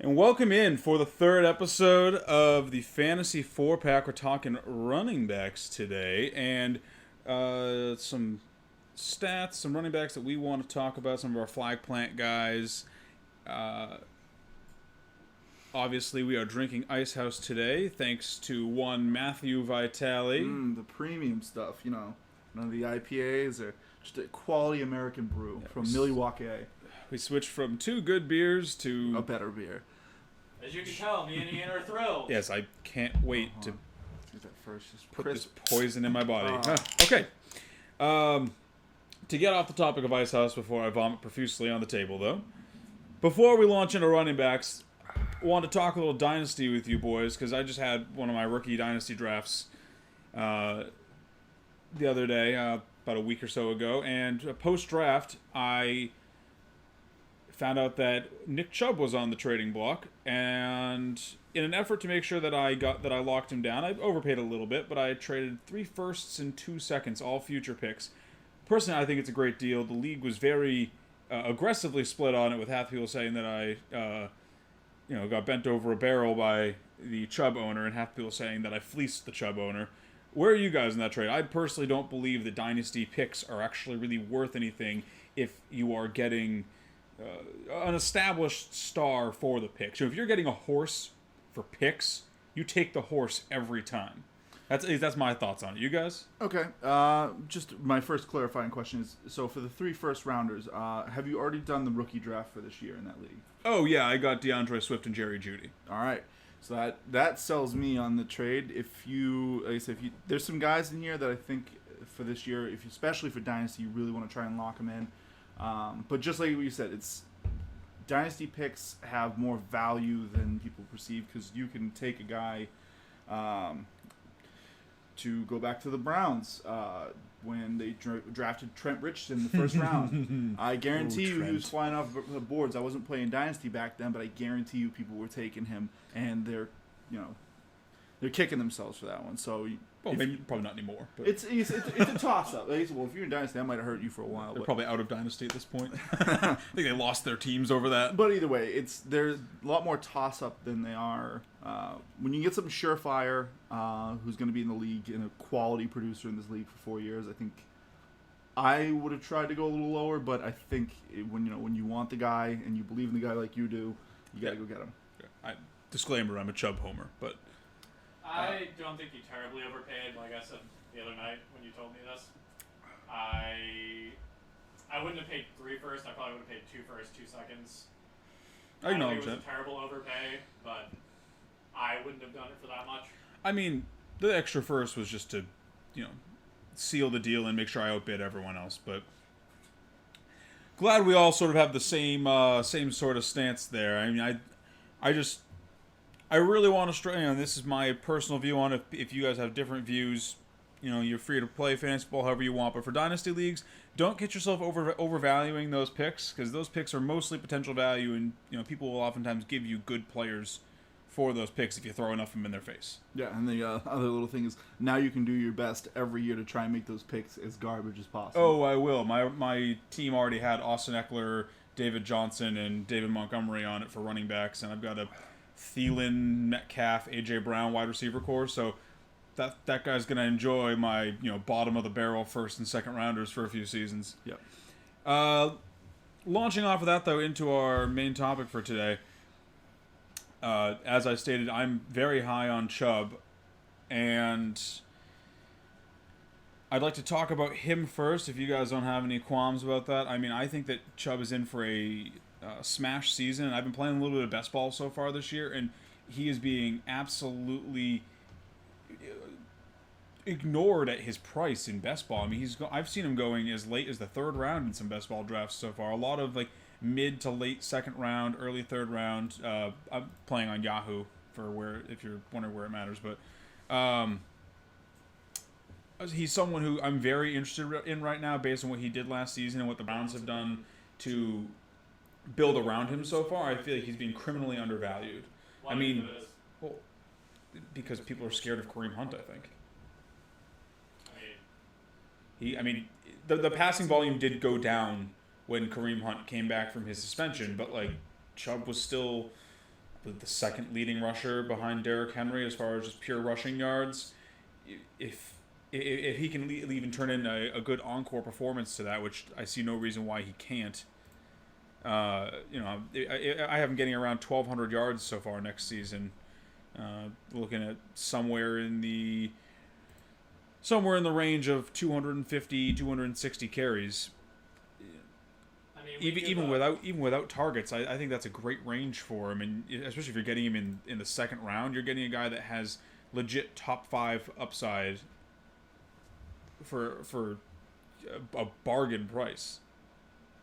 And welcome in for the third episode of the Fantasy 4-Pack. We're talking running backs today and some stats, some running backs that we want to talk about, some of our flag plant guys. Obviously, we are drinking Ice House today, thanks to one Matthew Vitale. The premium stuff, none of the IPAs or just a quality American brew from Milwaukee. We switched from two good beers to A better beer. As you can tell, me and Ian are thrilled. Yes, I can't wait to Get that first, just put crisp. this poison in my body. Okay. To get off the topic of Ice House before I vomit profusely on the table, though, before we launch into running backs, I want to talk a little Dynasty with you boys, because I just had one of my rookie Dynasty drafts the other day, about a week or so ago, and post-draft, I found out that Nick Chubb was on the trading block, and in an effort to make sure that I locked him down, I overpaid a little bit, but I traded 3 firsts and 2 seconds, all future picks. Personally, I think it's a great deal. The league was very aggressively split on it, with half the people saying that I got bent over a barrel by the Chubb owner, and half the people saying that I fleeced the Chubb owner. Where are you guys in that trade? I personally don't believe that Dynasty picks are actually really worth anything if you are getting an established star for the pick. So if you're getting a horse for picks, you take the horse every time. That's my thoughts on it. You guys? Okay. Just my first clarifying question is: so for the 3 first rounders, have you already done the rookie draft for this year in that league? Oh yeah, I got DeAndre Swift and Jerry Jeudy. All right. So that sells me on the trade. If you, like I said, there's some guys in here that I think for this year, especially for Dynasty, you really want to try and lock them in. But just like what you said, it's Dynasty picks have more value than people perceive, because you can take a guy to go back to the Browns when they drafted Trent Richardson in the first round. I guarantee you he was flying off the boards. I wasn't playing Dynasty back then, but I guarantee you people were taking him, and they're kicking themselves for that one. So Maybe probably not anymore. But it's a toss-up. Well, if you're in Dynasty, that might have hurt you for a while. They're probably out of Dynasty at this point. I think they lost their teams over that. But either way, there's a lot more toss-up than they are. When you get something surefire, who's going to be in the league and a quality producer in this league for 4 years, I think I would have tried to go a little lower. But I think when you want the guy and you believe in the guy like you do, you got to go get him. Disclaimer: I'm a Chubb homer, but. I don't think you terribly overpaid. Like I said the other night when you told me this, I wouldn't have paid 3 first. I probably would have paid 2 first, 2 seconds. I don't acknowledge think it was that. a terrible overpay, but I wouldn't have done it for that much. I mean, the extra first was just to, seal the deal and make sure I outbid everyone else. But glad we all sort of have the same sort of stance there. I mean, I really want to this is my personal view on it. If you guys have different views, you're free to play fantasy football however you want. But for Dynasty leagues, don't get yourself overvaluing those picks, because those picks are mostly potential value, and people will oftentimes give you good players for those picks if you throw enough of them in their face. Yeah, and the other little thing is now you can do your best every year to try and make those picks as garbage as possible. Oh, I will. My team already had Austin Eckler, David Johnson, and David Montgomery on it for running backs, and I've got a Thielen, Metcalf, A.J. Brown wide receiver core, so that guy's going to enjoy my bottom of the barrel first and second rounders for a few seasons. Yep. Launching off of that, though, into our main topic for today. As I stated, I'm very high on Chubb, and I'd like to talk about him first, if you guys don't have any qualms about that. I mean, I think that Chubb is in for a smash season, and I've been playing a little bit of best ball so far this year, and he is being absolutely ignored at his price in best ball. I mean, I've seen him going as late as the 3rd round in some best ball drafts so far. A lot of mid to late 2nd round, early 3rd round. I'm playing on Yahoo if you're wondering where it matters, but he's someone who I'm very interested in right now, based on what he did last season and what the Browns have done to build around him so far. I feel like he's being criminally undervalued. Why do you think it is? Well, because people are scared of Kareem Hunt, I think. The passing volume did go down when Kareem Hunt came back from his suspension, but Chubb was still, the second leading rusher behind Derrick Henry as far as just pure rushing yards. If he can even turn in a good encore performance to that, which I see no reason why he can't. I have him getting around 1,200 yards so far next season. Looking at somewhere in the range of 250, 260 carries. I mean, even without targets, I think that's a great range for him, and especially if you're getting him in the second round, you're getting a guy that has legit top 5 upside for a bargain price.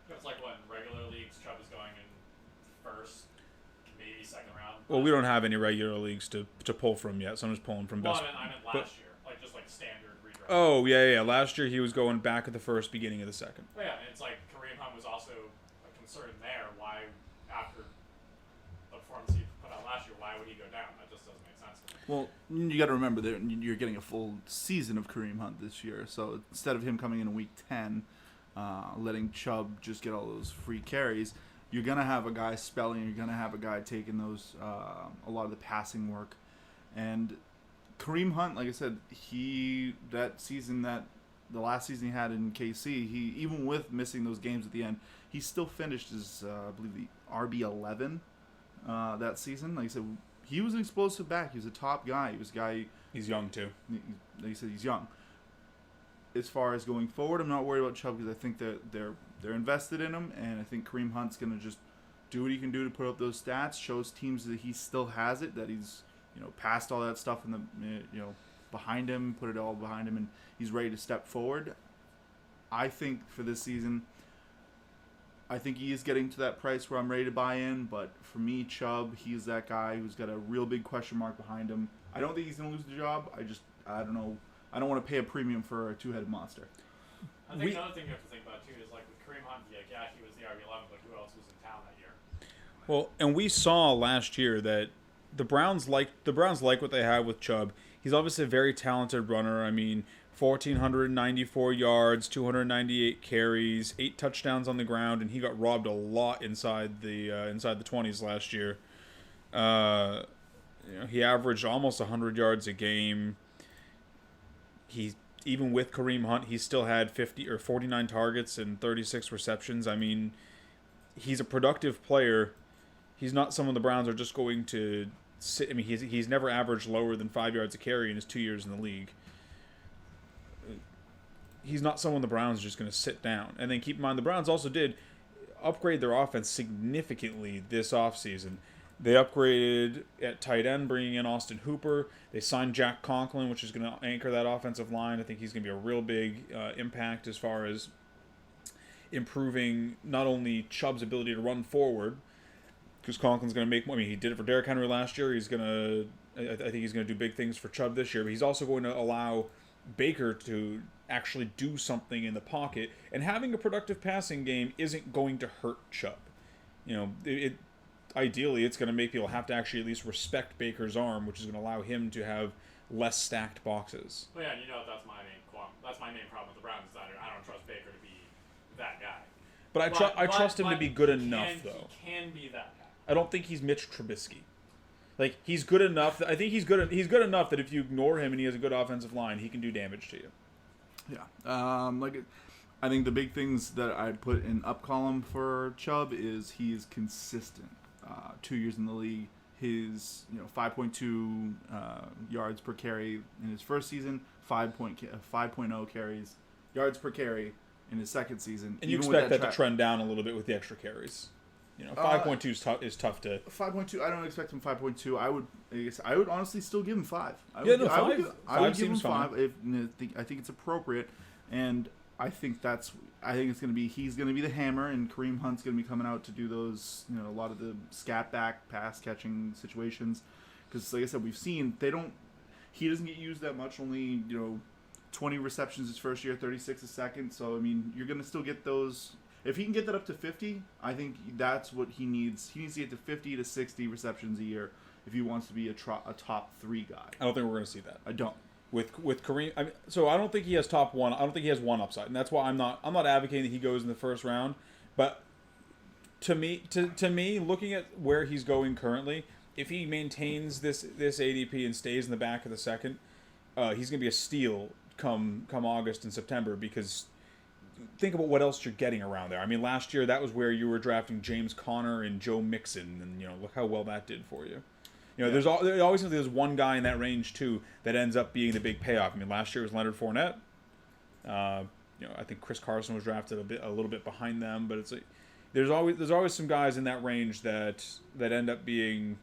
It's like what in regular leagues, Chubb is going in first, maybe second round. Well, we don't have any regular leagues to pull from yet, so I'm just pulling from best. Well, I meant last year, like just like standard redraft. Oh yeah. Last year he was going back at the first, beginning of the second. Well, yeah, and it's like Kareem Hunt was also a concern there. Why, after the performance he put out last year, why would he go down? That just doesn't make sense to me. Well, you got to remember that you're getting a full season of Kareem Hunt this year. So instead of him coming in week 10, letting Chubb just get all those free carries, you're gonna have a guy spelling. You're gonna have a guy taking those a lot of the passing work, and Kareem Hunt, like I said, the last season he had in KC, he even with missing those games at the end, he still finished as I believe the RB11 that season. Like I said, he was an explosive back. He was a top guy. He's young too. Like you said, he's young. As far as going forward, I'm not worried about Chubb because I think that they're invested in him, and I think Kareem Hunt's gonna just do what he can do to put up those stats. Shows teams that he still has it, that he's past all that stuff in the behind him, put it all behind him, and he's ready to step forward. I think for this season, I think he is getting to that price where I'm ready to buy in. But for me, Chubb, he's that guy who's got a real big question mark behind him. I don't think he's gonna lose the job. I don't know. I don't want to pay a premium for a two-headed monster. I think another thing you have to think about too is like with Kareem Hunt, yeah, he was the RB11, but who else was in town that year? Well, and we saw last year that the Browns like what they have with Chubb. He's obviously a very talented runner. I mean, 1,494 yards, 298 carries, 8 touchdowns on the ground, and he got robbed a lot inside the 20s last year. He averaged almost 100 yards a game. Even with Kareem Hunt, he still had 49 targets and 36 receptions. I mean, he's a productive player. He's not someone the Browns are just going to sit. I mean, he's never averaged lower than 5 yards a carry in his 2 years in the league. He's not someone the Browns are just going to sit down. And then keep in mind, the Browns also did upgrade their offense significantly this offseason. They upgraded at tight end, bringing in Austin Hooper. They signed Jack Conklin, which is going to anchor that offensive line. I think he's going to be a real big impact as far as improving not only Chubb's ability to run forward, because Conklin's going to make money. He did it for Derrick Henry last year. I think he's going to do big things for Chubb this year. But he's also going to allow Baker to actually do something in the pocket. And having a productive passing game isn't going to hurt Chubb. Ideally, it's going to make people have to actually at least respect Baker's arm, which is going to allow him to have less stacked boxes. Well, yeah, that's my main problem with the Browns is that I don't trust Baker to be that guy. But I trust him to be good enough, though. He can be that guy. I don't think he's Mitch Trubisky. Like, he's good enough. I think he's good enough that if you ignore him and he has a good offensive line, he can do damage to you. Yeah. I think the big things that I put in up column for Chubb is he is consistent. 2 years in the league, his 5.2 yards per carry in his first season, 5.0 carries yards per carry in his second season. And you expect that to trend down a little bit with the extra carries. 5.2 is tough to. 5.2. I don't expect him 5.2. I would honestly still give him 5. I would give him 5 if I think it's appropriate, and I think it's going to be he's going to be the hammer, and Kareem Hunt's going to be coming out to do those a lot of the scat back pass catching situations, because like I said, we've seen he doesn't get used that much. Only 20 receptions his first year, 36 a second. So I mean, you're going to still get those. If he can get that up to 50, I think that's what he needs. He needs to get to 50 to 60 receptions a year if he wants to be a top 3 guy. I don't think we're going to see that. I don't. With Kareem, so I don't think he has top 1. I don't think he has 1 upside, and that's why I'm not advocating that he goes in the first round. But to me, looking at where he's going currently, if he maintains this ADP and stays in the back of the second, he's going to be a steal come August and September, because think about what else you're getting around there. I mean, last year that was where you were drafting James Conner and Joe Mixon, and look how well that did for you. There always seems like there's one guy in that range too that ends up being the big payoff. I mean, last year it was Leonard Fournette. I think Chris Carson was drafted a little bit behind them, but it's like there's always some guys in that range that end up being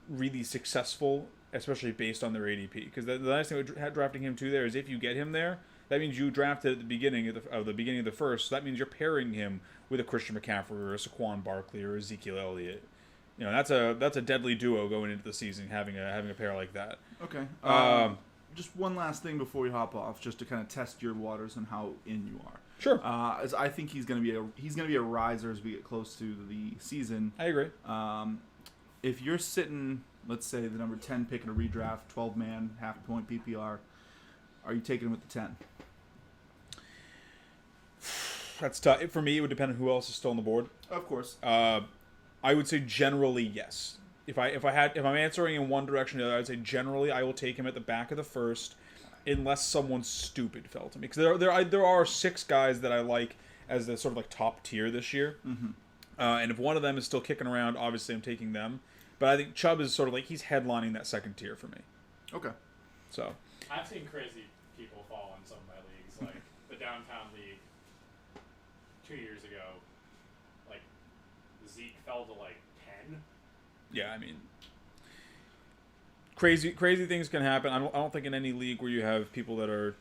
really successful, especially based on their ADP. Because the nice thing with drafting him too there is if you get him there, that means you drafted at the beginning of the first. So that means you're pairing him with a Christian McCaffrey or a Saquon Barkley or Ezekiel Elliott. That's a deadly duo going into the season, having a pair like that. Okay. Just one last thing before we hop off, just to kind of test your waters on how in you are. Sure. As I think he's going to be a riser as we get close to the season. I agree. If you're sitting, let's say the number 10 pick in a redraft, 12-man, half-point PPR, are you taking him with the 10? That's tough. For me, it would depend on who else is still on the board. Of course. I would say generally if I'm answering in one direction or the other, I'd say generally I will take him at the back of the first, unless someone stupid fell to me. Because there are 6 guys that I like as the sort of like top tier this year. Mm-hmm. And if one of them is still kicking around, obviously I'm taking them. But I think Chubb is sort of like he's headlining that second tier for me. Okay. So I've seen crazy people fall in some of my leagues, like the downtown league 2 years ago. Like Zeke fell to like 10. Yeah, I mean, crazy things can happen. I don't think in any league where you have people that are,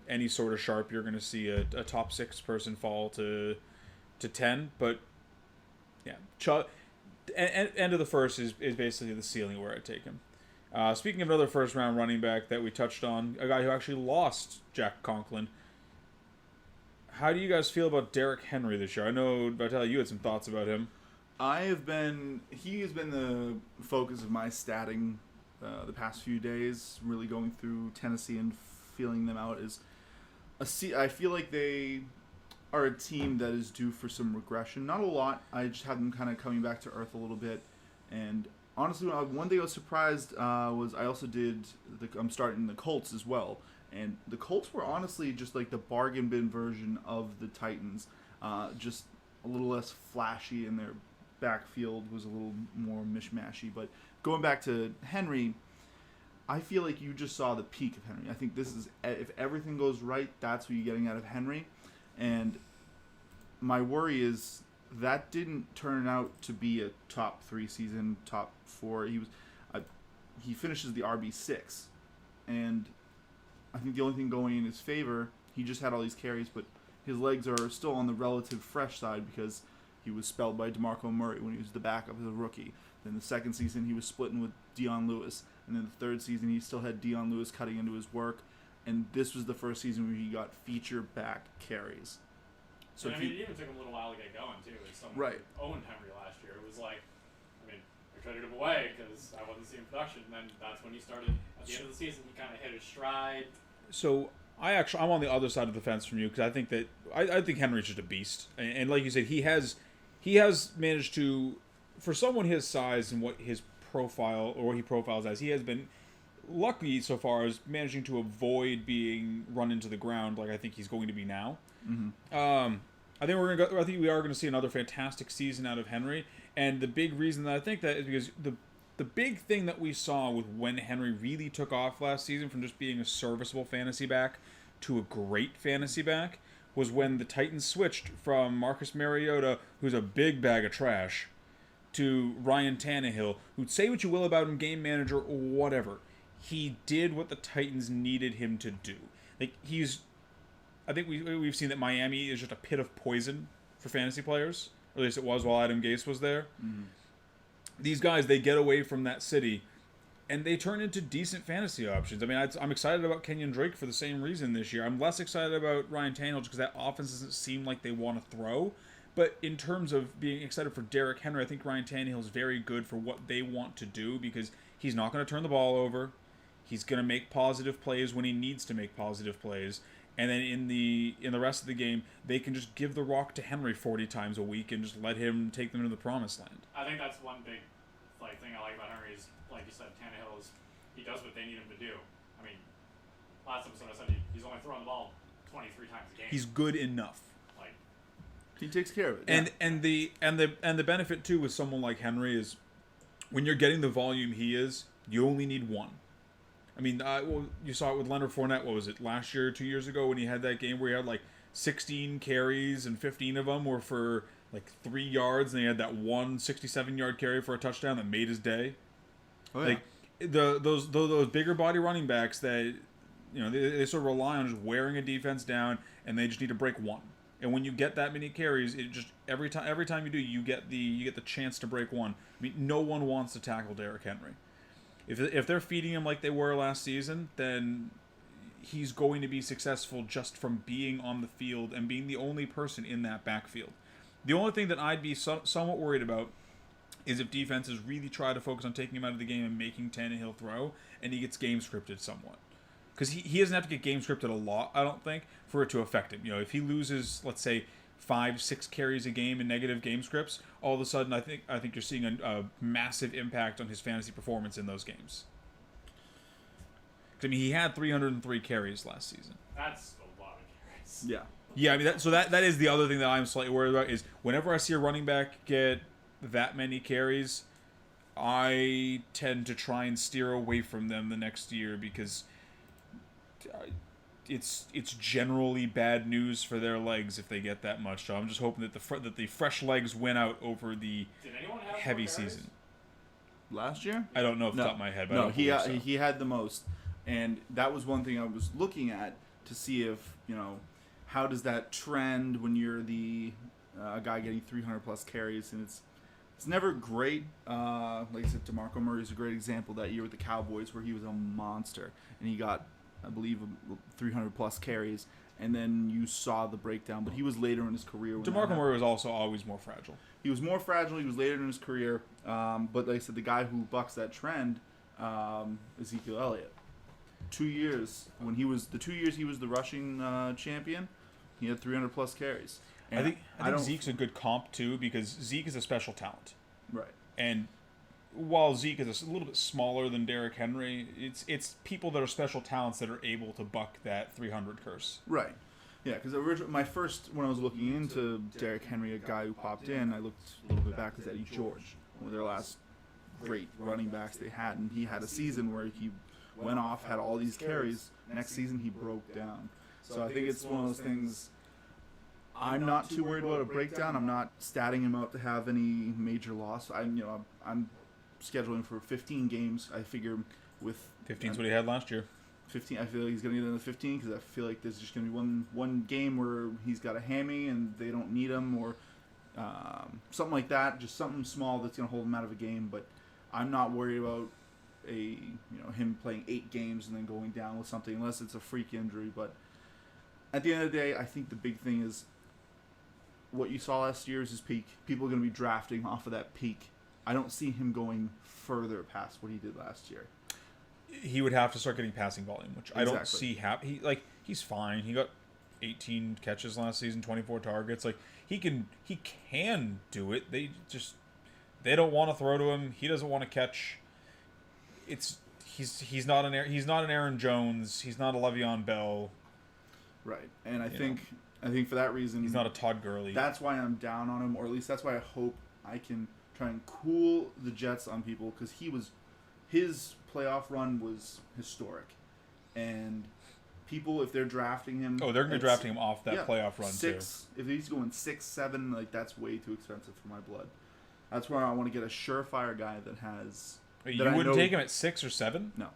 any sort of sharp, you're going to see a top 6 person fall to 10. But yeah, Chubb, end of the first is basically the ceiling where I take him. Speaking of another first round running back that we touched on, a guy who actually lost Jack Conklin. How do you guys feel about Derrick Henry this year? I know, Vital, you had some thoughts about him. He has been the focus of my statting the past few days, really going through Tennessee and feeling them out. I feel like they are a team that is due for some regression. Not a lot. I just have them kind of coming back to earth a little bit. And honestly, one thing I was surprised was I also I'm starting the Colts as well. And the Colts were honestly just like the bargain bin version of the Titans. Just a little less flashy, and their backfield was a little more mishmashy. But going back to Henry, I feel like you just saw the peak of Henry. I think this is, if everything goes right, that's what you're getting out of Henry. And my worry is that didn't turn out to be a top 3 season, top 4. He finishes the RB6, and I think the only thing going in his favor, he just had all these carries, but his legs are still on the relative fresh side because he was spelled by DeMarco Murray when he was the backup as a rookie. Then the second season, he was splitting with Dion Lewis. And then the third season, he still had Dion Lewis cutting into his work. And this was the first season where he got feature-back carries. So it even took him a little while to get going, too. As someone right. who owned Henry last year, it was like, I traded him away because I wasn't seeing production. And then that's when he started, at the end of the season, he kind of hit his stride. So I'm on the other side of the fence from you, because I think that I think Henry's just a beast, and like you said, he has managed to, for someone his size and what his profile or what he profiles as, he has been lucky so far as managing to avoid being run into the ground like I think he's going to be now. Mm-hmm. I think we are going to see another fantastic season out of Henry, and the big reason that I think that is because the big thing that we saw with when Henry really took off last season from just being a serviceable fantasy back to a great fantasy back was when the Titans switched from Marcus Mariota, who's a big bag of trash, to Ryan Tannehill, who'd say what you will about him, game manager or whatever. He did what the Titans needed him to do. Like I think we've seen that Miami is just a pit of poison for fantasy players. Or at least it was while Adam Gase was there. Mm-hmm. These guys, they get away from that city, and they turn into decent fantasy options. I mean, I'm excited about Kenyan Drake for the same reason this year. I'm less excited about Ryan Tannehill just because that offense doesn't seem like they want to throw. But in terms of being excited for Derrick Henry, I think Ryan Tannehill is very good for what they want to do because he's not going to turn the ball over. He's going to make positive plays when he needs to make positive plays. And then in the rest of the game, they can just give the rock to Henry 40 times a week and just let him take them to the promised land. I think that's one big thing I like about Henry is, like you said, Tannehill he does what they need him to do. I mean, last episode I said he's only throwing the ball 23 times a game. He's good enough. Like, he takes care of it. And the benefit too with someone like Henry is when you're getting the volume he is, you only need one. I mean, you saw it with Leonard Fournette. What was it, last year, 2 years ago, when he had that game where he had like 16 carries and 15 of them were for like 3 yards, and he had that one 67-yard carry for a touchdown that made his day. Oh, yeah. Like those bigger body running backs that, you know, they sort of rely on just wearing a defense down, and they just need to break one. And when you get that many carries, it just every time you do, you get the chance to break one. I mean, no one wants to tackle Derrick Henry. If they're feeding him like they were last season, then he's going to be successful just from being on the field and being the only person in that backfield. The only thing that I'd be somewhat worried about is if defenses really try to focus on taking him out of the game and making Tannehill throw, and he gets game scripted somewhat. Because he doesn't have to get game scripted a lot, I don't think, for it to affect him. You know, if he loses, let's say, 5-6 carries a game in negative game scripts, all of a sudden I think you're seeing a massive impact on his fantasy performance in those games. I mean, he had 303 carries last season. that's a lot of carries. Yeah. Yeah, I mean, that is the other thing that I'm slightly worried about is whenever I see a running back get that many carries, I tend to try and steer away from them the next year because it's generally bad news for their legs if they get that much. So I'm just hoping that the fresh legs win out over the Did anyone have heavy more carries? season. Last year? I don't know off the top of my head, but I No, don't believe so. he had the most, and that was one thing I was looking at to see if, you know, how does that trend when you're the guy getting 300 plus carries, and it's never great. Like I said, DeMarco Murray is a great example that year with the Cowboys where he was a monster and he got, I believe, 300 plus carries, and then you saw the breakdown. But he was later in his career. DeMarco Murray was also always more fragile. He was more fragile. He was later in his career. But like I said, the guy who bucks that trend, Ezekiel Elliott. 2 years when he was the rushing champion, he had 300 plus carries. And I think Zeke's a good comp too because Zeke is a special talent. Right. And while Zeke is a little bit smaller than Derrick Henry, it's people that are special talents that are able to buck that 300 curse. Right. Yeah, because when I was looking into Derrick Henry, a guy who popped in, I looked a little bit back at Eddie George, one of their last great running backs they had, and he had a season where he went off, had all these carries. Next season, he broke down. So I think it's one of those things. I'm not too worried about a breakdown. I'm not statting him out to have any major loss. I'm scheduling for 15 games. I figure with 15 is what he had last year. 15. I feel like he's going to get into 15 because I feel like there's just going to be one game where he's got a hammy and they don't need him or something like that. Just something small that's going to hold him out of a game. But I'm not worried about him playing 8 games and then going down with something unless it's a freak injury. But at the end of the day, I think the big thing is what you saw last year is his peak. People are going to be drafting off of that peak. I don't see him going further past what he did last year. He would have to start getting passing volume, which Exactly. I don't see he's fine. He got 18 catches last season, 24 targets. Like he can do it. They don't want to throw to him. He doesn't want to catch. He's not an Aaron Jones. He's not a Le'Veon Bell. Right. And I think for that reason He's not a Todd Gurley. That's why I'm down on him, or at least that's why I hope I can try and cool the Jets on people, because his playoff run was historic, and people, if they're drafting him, they're going to be drafting him off that playoff run 6, too. If he's going 6, 7, like that's way too expensive for my blood. That's where I want to get a surefire guy that has. You wouldn't take him at 6 or 7? No.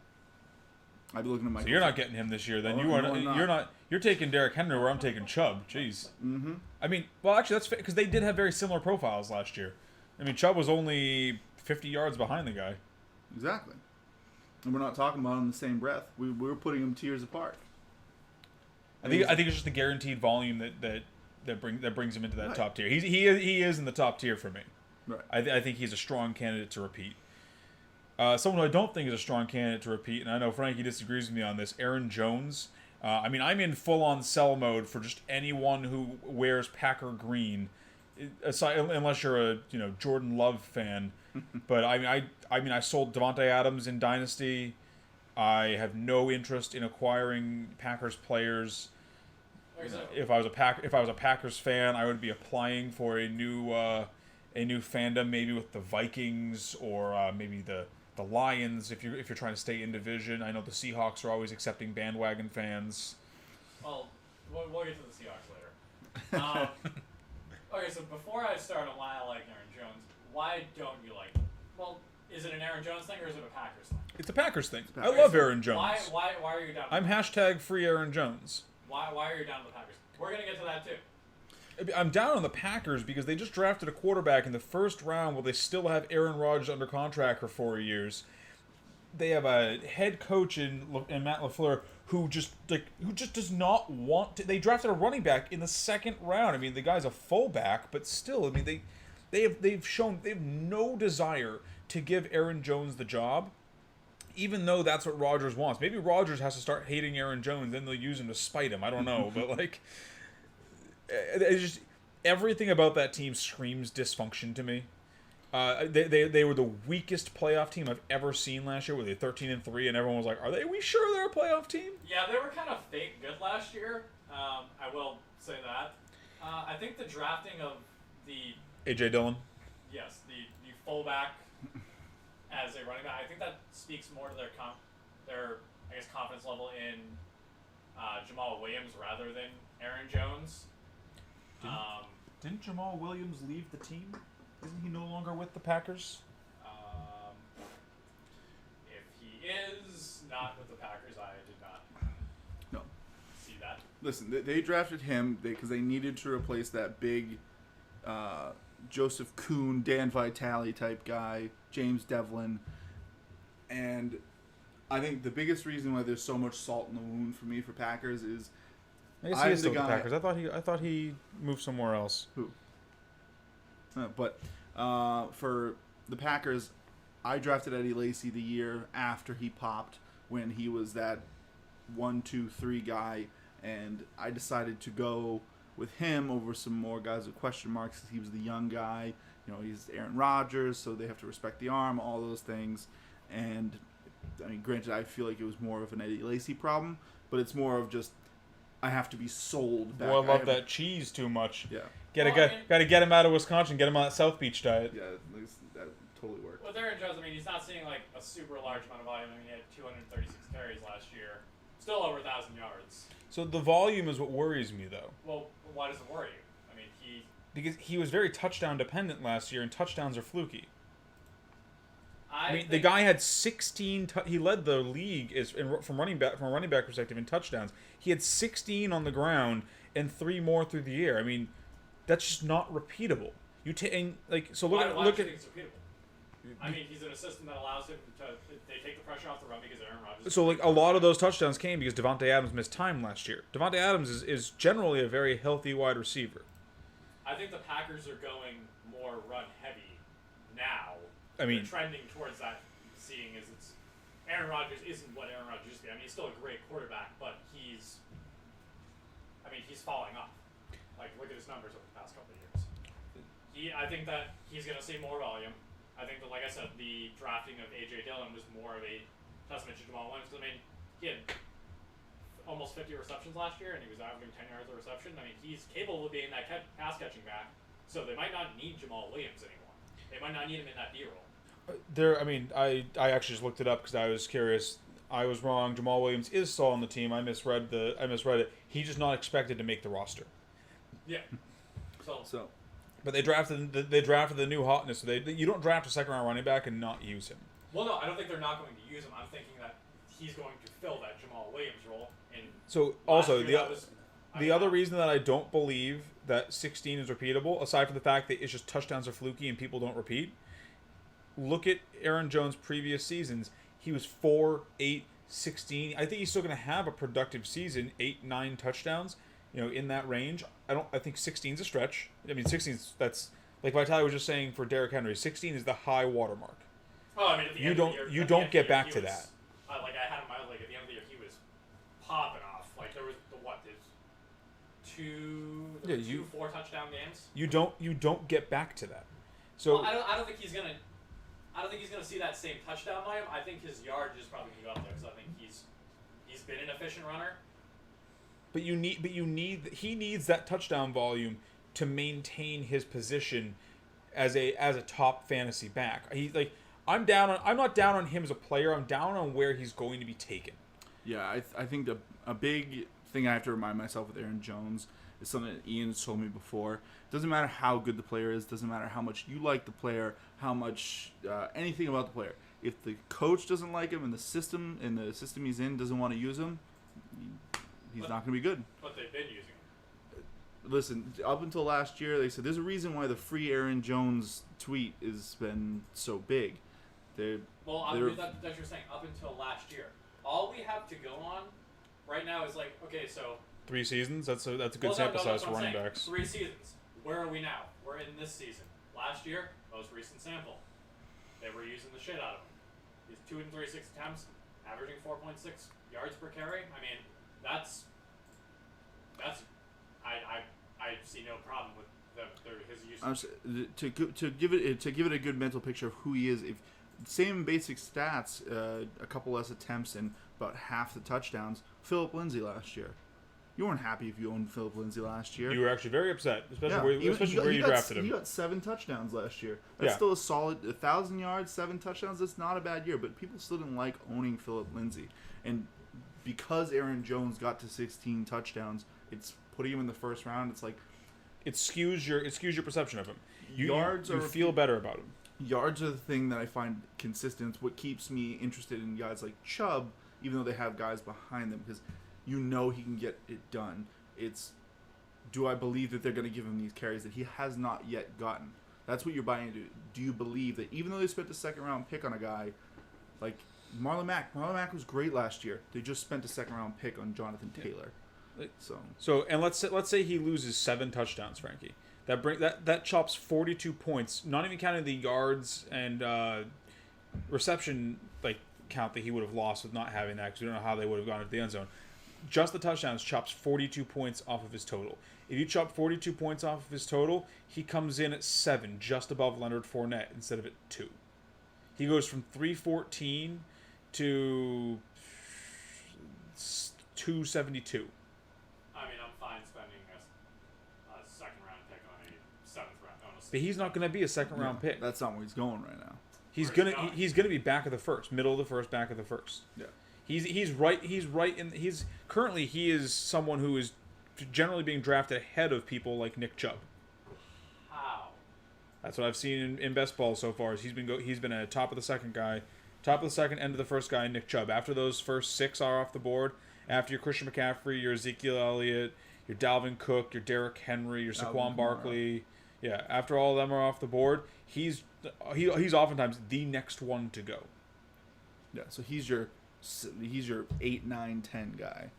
I'd be looking at my. So you're not getting him this year. Then you're not. You're taking Derrick Henry where I'm taking Chubb. Jeez. Mm-hmm. I mean, well, actually, that's because they did have very similar profiles last year. I mean, Chubb was only 50 yards behind the guy. Exactly. And we're not talking about him in the same breath. We're putting them tiers apart. I think it's just the guaranteed volume that brings him into that Right. top tier. He is in the top tier for me. Right. I think he's a strong candidate to repeat. Someone who I don't think is a strong candidate to repeat, and I know Frankie disagrees with me on this, Aaron Jones. I mean, I'm in full-on sell mode for just anyone who wears Packer green aside, unless you're a Jordan Love fan, but I mean I sold Devontae Adams in Dynasty. I have no interest in acquiring Packers players. If I was a Packers fan, I would be applying for a new fandom, maybe with the Vikings or maybe the Lions. If you're trying to stay in division, I know the Seahawks are always accepting bandwagon fans. Well, we'll get to the Seahawks later. Okay, so before I start on why I like Aaron Jones, why don't you like him? Well, is it an Aaron Jones thing or is it a Packers thing? It's a Packers thing. I love Aaron Jones. Why are you down? I'm hashtag free Aaron Jones. Why are you down with the Packers? We're gonna get to that too. I'm down on the Packers because they just drafted a quarterback in the first round while they still have Aaron Rodgers under contract for 4 years. They have a head coach in Matt LaFleur who just does not want to. They drafted a running back in the second round. I mean, the guy's a fullback, but still, I mean, they've shown they have no desire to give Aaron Jones the job, even though that's what Rodgers wants. Maybe Rodgers has to start hating Aaron Jones, then they'll use him to spite him. I don't know, but like, it's just everything about that team screams dysfunction to me. They were the weakest playoff team I've ever seen last year. Were they 13-3? And everyone was like, "Are we sure they're a playoff team?" Yeah, they were kind of fake good last year. I will say that. I think the drafting of the A.J. Dillon. Yes, the fullback as a running back. I think that speaks more to their confidence level in Jamal Williams rather than Aaron Jones. Didn't Jamal Williams leave the team? Isn't he no longer with the Packers? If he is not with the Packers, I did not see that. Listen, they drafted him because they needed to replace that big Joseph Kuhn, Dan Vitale type guy, James Devlin. And I think the biggest reason why there's so much salt in the wound for me for Packers is I guess he is still with the Packers. I thought he moved somewhere else. Who? But for the Packers, I drafted Eddie Lacy the year after he popped when he was that 1, 2, 3 guy, and I decided to go with him over some more guys with question marks because he was the young guy. He's Aaron Rodgers, so they have to respect the arm, all those things. And I mean, granted, I feel like it was more of an Eddie Lacy problem, but it's more of just I have to be sold back. I love that cheese too much. Yeah. Got to get him out of Wisconsin, get him on that South Beach diet. Yeah, that totally worked. With Aaron Jones, I mean, he's not seeing like a super large amount of volume. I mean, he had 236 carries last year, still over 1,000 yards. So the volume is what worries me, though. Well, why does it worry you? I mean, because he was very touchdown dependent last year, and touchdowns are fluky. I mean, the guy had 16. He led the league from a running back perspective in touchdowns. He had 16 on the ground and 3 more through the air. I mean, that's just not repeatable. Look why at. do you think it's repeatable? I mean, he's an assistant that allows him to. They take the pressure off the run because Aaron Rodgers. So a lot of those touchdowns came because Devontae Adams missed time last year. Devontae Adams is generally a very healthy wide receiver. I think the Packers are going more run heavy now. I mean, they're trending towards that, seeing as it's Aaron Rodgers isn't what Aaron Rodgers used to be. I mean, he's still a great quarterback, but he's falling off. Like, look at his numbers over the past couple of years. I think that he's going to see more volume. I think that, like I said, the drafting of A.J. Dillon was more of a testament to Jamal Williams. I mean, he had almost 50 receptions last year, and he was averaging 10 yards a reception. I mean, he's capable of being that pass-catching back, so they might not need Jamal Williams anymore. They might not need him in that D role. I actually just looked it up because I was curious. I was wrong. Jamal Williams is still on the team. I misread it. He's just not expected to make the roster. Yeah. So. But they drafted the new hotness. So you don't draft a second-round running back and not use him. Well, no, I don't think they're not going to use him. I'm thinking that he's going to fill that Jamal Williams role. And so also the other reason that I don't believe that 16 is repeatable, aside from the fact that it's just touchdowns are fluky and people don't repeat. Look at Aaron Jones' previous seasons. He was 4, 8, 16. I think he's still going to have a productive season, 8, 9 touchdowns, in that range. I think 16 is a stretch. I mean, 16 that's like Vitale was just saying for Derrick Henry. 16 is the high watermark. Oh, I mean, at the end of the year, you don't get back to that. Like I had him in my league at the end of the year, he was popping off. Like there was two 4-touchdown games. You don't get back to that. So well, I don't think he's gonna see that same touchdown volume. I think his yardage is probably gonna go up there because I think he's been an efficient runner. But he needs that touchdown volume to maintain his position as a top fantasy back. I'm not down on him as a player. I'm down on where he's going to be taken. Yeah, I think a big thing I have to remind myself with Aaron Jones is something that Ian's told me before. It doesn't matter how good the player is. Doesn't matter how much you like the player. How much anything about the player. If the coach doesn't like him and the system he's in doesn't want to use him, he's not going to be good. But they've been using him. Listen, up until last year, they said there's a reason why the free Aaron Jones tweet has been so big. That's what you're saying. Up until last year, all we have to go on right now is like, okay, so 3 seasons. That's a good sample size for running backs. 3 seasons. Where are we now? We're in this season. Last year, most recent sample, they were using the shit out of him. He's 2 and 3 6 attempts, averaging 4.6 yards per carry. I mean, that's I see no problem with his use. To give it a good mental picture of who he is, if same basic stats, a couple less attempts and about half the touchdowns. Philip Lindsay last year. You weren't happy if you owned Philip Lindsay last year. You were actually very upset, especially where you drafted him. He got 7 touchdowns last year. That's still a solid 1,000 yards, 7 touchdowns. That's not a bad year, but people still didn't like owning Philip Lindsay. And because Aaron Jones got to 16 touchdowns, it's putting him in the first round. It's like it skews your perception of him. You feel better about him. Yards are the thing that I find consistent. It's what keeps me interested in guys like Chubb, even though they have guys behind them, because you know he can get it done. It's, do I believe that they're going to give him these carries that he has not yet gotten? That's what you're buying into. Do you believe that even though they spent a second-round pick on a guy like Marlon Mack was great last year. They just spent a second-round pick on Jonathan Taylor. So and let's say he loses 7 touchdowns, Frankie. That chops 42 points, not even counting the yards and reception count that he would have lost with not having that, because we don't know how they would have gone into the end zone. Just the touchdowns chops 42 points off of his total. If you chop 42 points off of his total, he comes in at 7, just above Leonard Fournette instead of at 2. He goes from 314 to 272. I mean, I'm fine spending a second-round pick on a 7th-round. But he's not going to be a second-round pick. That's not where he's going right now. He's gonna be back of the first, middle of the first, back of the first. Yeah. He's currently he is someone who is generally being drafted ahead of people like Nick Chubb. How? That's what I've seen in best ball so far. He's been a top of the second guy, top of the second, end of the first guy, Nick Chubb. After those first 6 are off the board, after your Christian McCaffrey, your Ezekiel Elliott, your Dalvin Cook, your Derrick Henry, your Saquon Barkley, after all of them are off the board, he's oftentimes the next one to go. Yeah, so he's your 8, 9, 10 guy.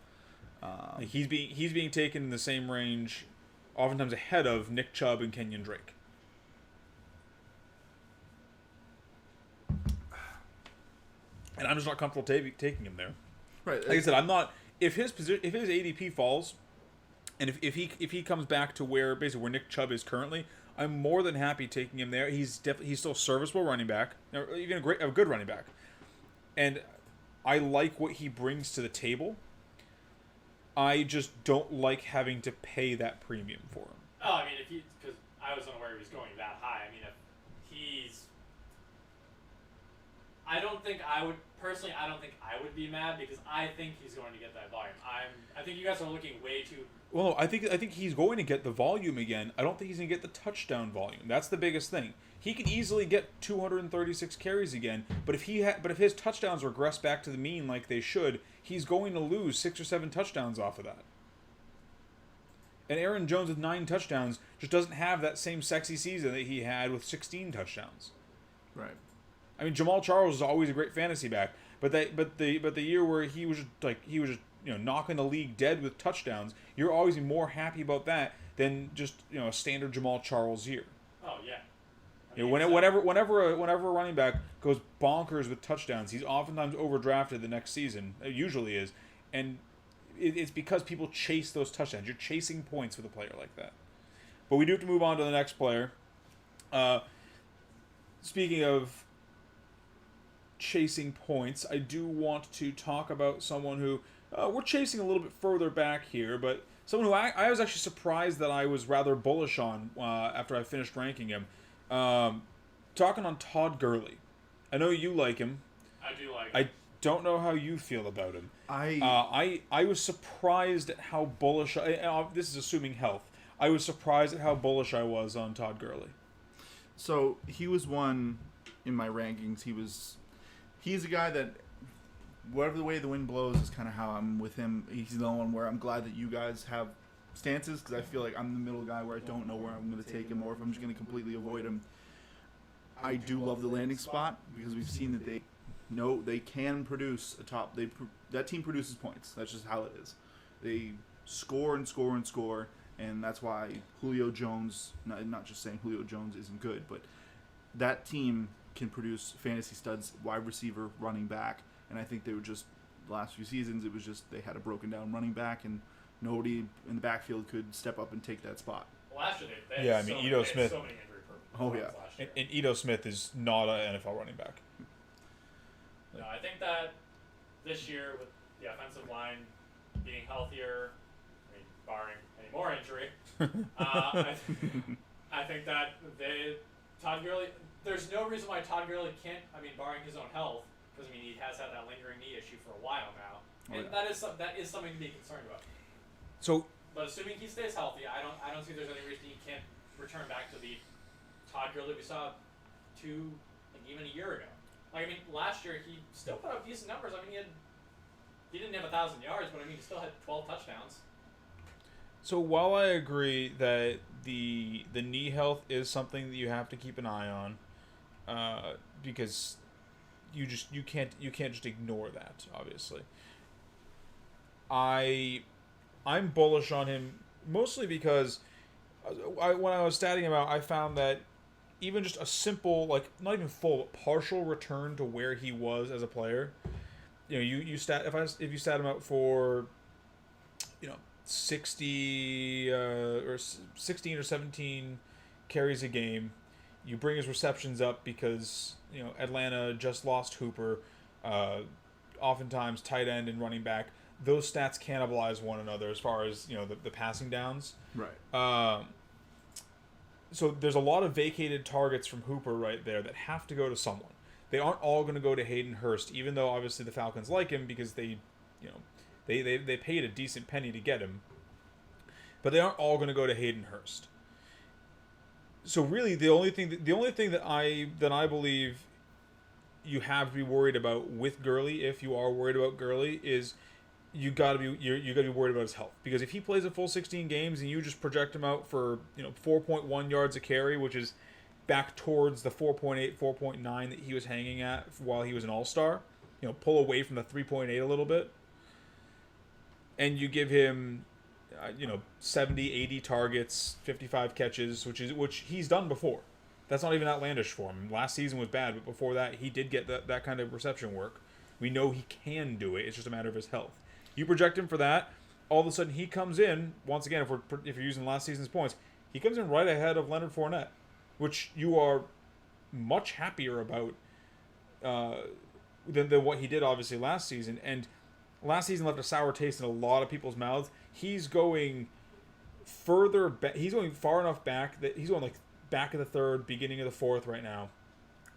He's being taken in the same range, oftentimes ahead of Nick Chubb and Kenyan Drake. And I'm just not comfortable taking him there. Right. Like I said, I'm not. If his ADP falls, and if he comes back to where Nick Chubb is currently, I'm more than happy taking him there. He's still a serviceable running back, or even a good running back, and I like what he brings to the table. I just don't like having to pay that premium for him. Oh, I mean, because I was unaware he was going that high. I mean, I don't think I would be mad, because I think he's going to get that volume. I think you guys are looking way too. Well, I think he's going to get the volume again. I don't think he's going to get the touchdown volume. That's the biggest thing. He could easily get 236 carries again, but if his touchdowns regress back to the mean like they should, he's going to lose 6 or 7 touchdowns off of that. And Aaron Jones with 9 touchdowns just doesn't have that same sexy season that he had with 16 touchdowns. Right. I mean, Jamal Charles is always a great fantasy back, but the year where he was just knocking the league dead with touchdowns, you're always more happy about that than just a standard Jamal Charles year. Oh yeah. Whenever a running back goes bonkers with touchdowns, he's oftentimes overdrafted the next season. It usually is, and it's because people chase those touchdowns. You're chasing points with a player like that. But we do have to move on to the next player. Speaking of chasing points, I do want to talk about someone who we're chasing a little bit further back here, but someone who I was actually surprised that I was rather bullish on after I finished ranking him. Talking on Todd Gurley. I know you like him. I do like him. I don't know how you feel about him. I I was surprised at how bullish. This is assuming health. I was surprised at how bullish I was on Todd Gurley. So he was one in my rankings. He's a guy that whatever the way the wind blows is kind of how I'm with him. He's the one where I'm glad that you guys have stances because I feel like I'm the middle guy where I don't know where I'm going to take him or if I'm just going to completely avoid him. I do love the landing spot because we've seen that they can produce a top. That team produces points. That's just how it is. They score and score and score. And that's why Julio Jones, not just saying Julio Jones isn't good, but that team can produce fantasy studs, wide receiver, running back. And I think they were just, the last few seasons, it was just they had a broken down running back and nobody in the backfield could step up and take that spot. Last year, they had Ito Smith. so many injury Oh, yeah. last year. And Ito Smith is not an NFL running back. No, I think that this year with the offensive line being healthier, I mean, barring any more injury, I think that Todd Gurley, there's no reason why Todd Gurley can't, I mean, barring his own health, because, I mean, he has had that lingering knee issue for a while now, and that is something to be concerned about. So, but assuming he stays healthy, I don't see there's any reason he can't return back to the Todd Gurley we saw even a year ago. Like, I mean, last year he still put up decent numbers. I mean, he didn't have 1,000 yards, but I mean, he still had 12 touchdowns. So while I agree that the knee health is something that you have to keep an eye on, because you can't just ignore that. Obviously, I'm bullish on him mostly because when I was statting him out, I found that even just a simple, like not even full, but partial return to where he was as a player, you stat if you stat him out for 60 or 16 or 17 carries a game, you bring his receptions up because Atlanta just lost Hooper, oftentimes tight end and running back, those stats cannibalize one another as far as the passing downs. Right. So there's a lot of vacated targets from Hooper right there that have to go to someone. They aren't all going to go to Hayden Hurst, even though obviously the Falcons like him because they paid a decent penny to get him. But they aren't all going to go to Hayden Hurst. So really, the only thing that I believe you have to be worried about with Gurley, if you are worried about Gurley, is you got to be worried about his health, because if he plays a full 16 games and you just project him out for 4.1 yards a carry, which is back towards the 4.8, 4.9 that he was hanging at while he was an all-star, pull away from the 3.8 a little bit, and you give him 70, 80 targets, 55 catches, which he's done before. That's not even outlandish for him. Last season was bad, but before that he did get that kind of reception work. We know he can do it. It's just a matter of his health. You project him for that, all of a sudden he comes in, once again, if you're using last season's points, he comes in right ahead of Leonard Fournette, which you are much happier about than what he did, obviously, last season. And last season left a sour taste in a lot of people's mouths. He's going further back. He's going far enough back that he's going like back of the third, beginning of the fourth right now,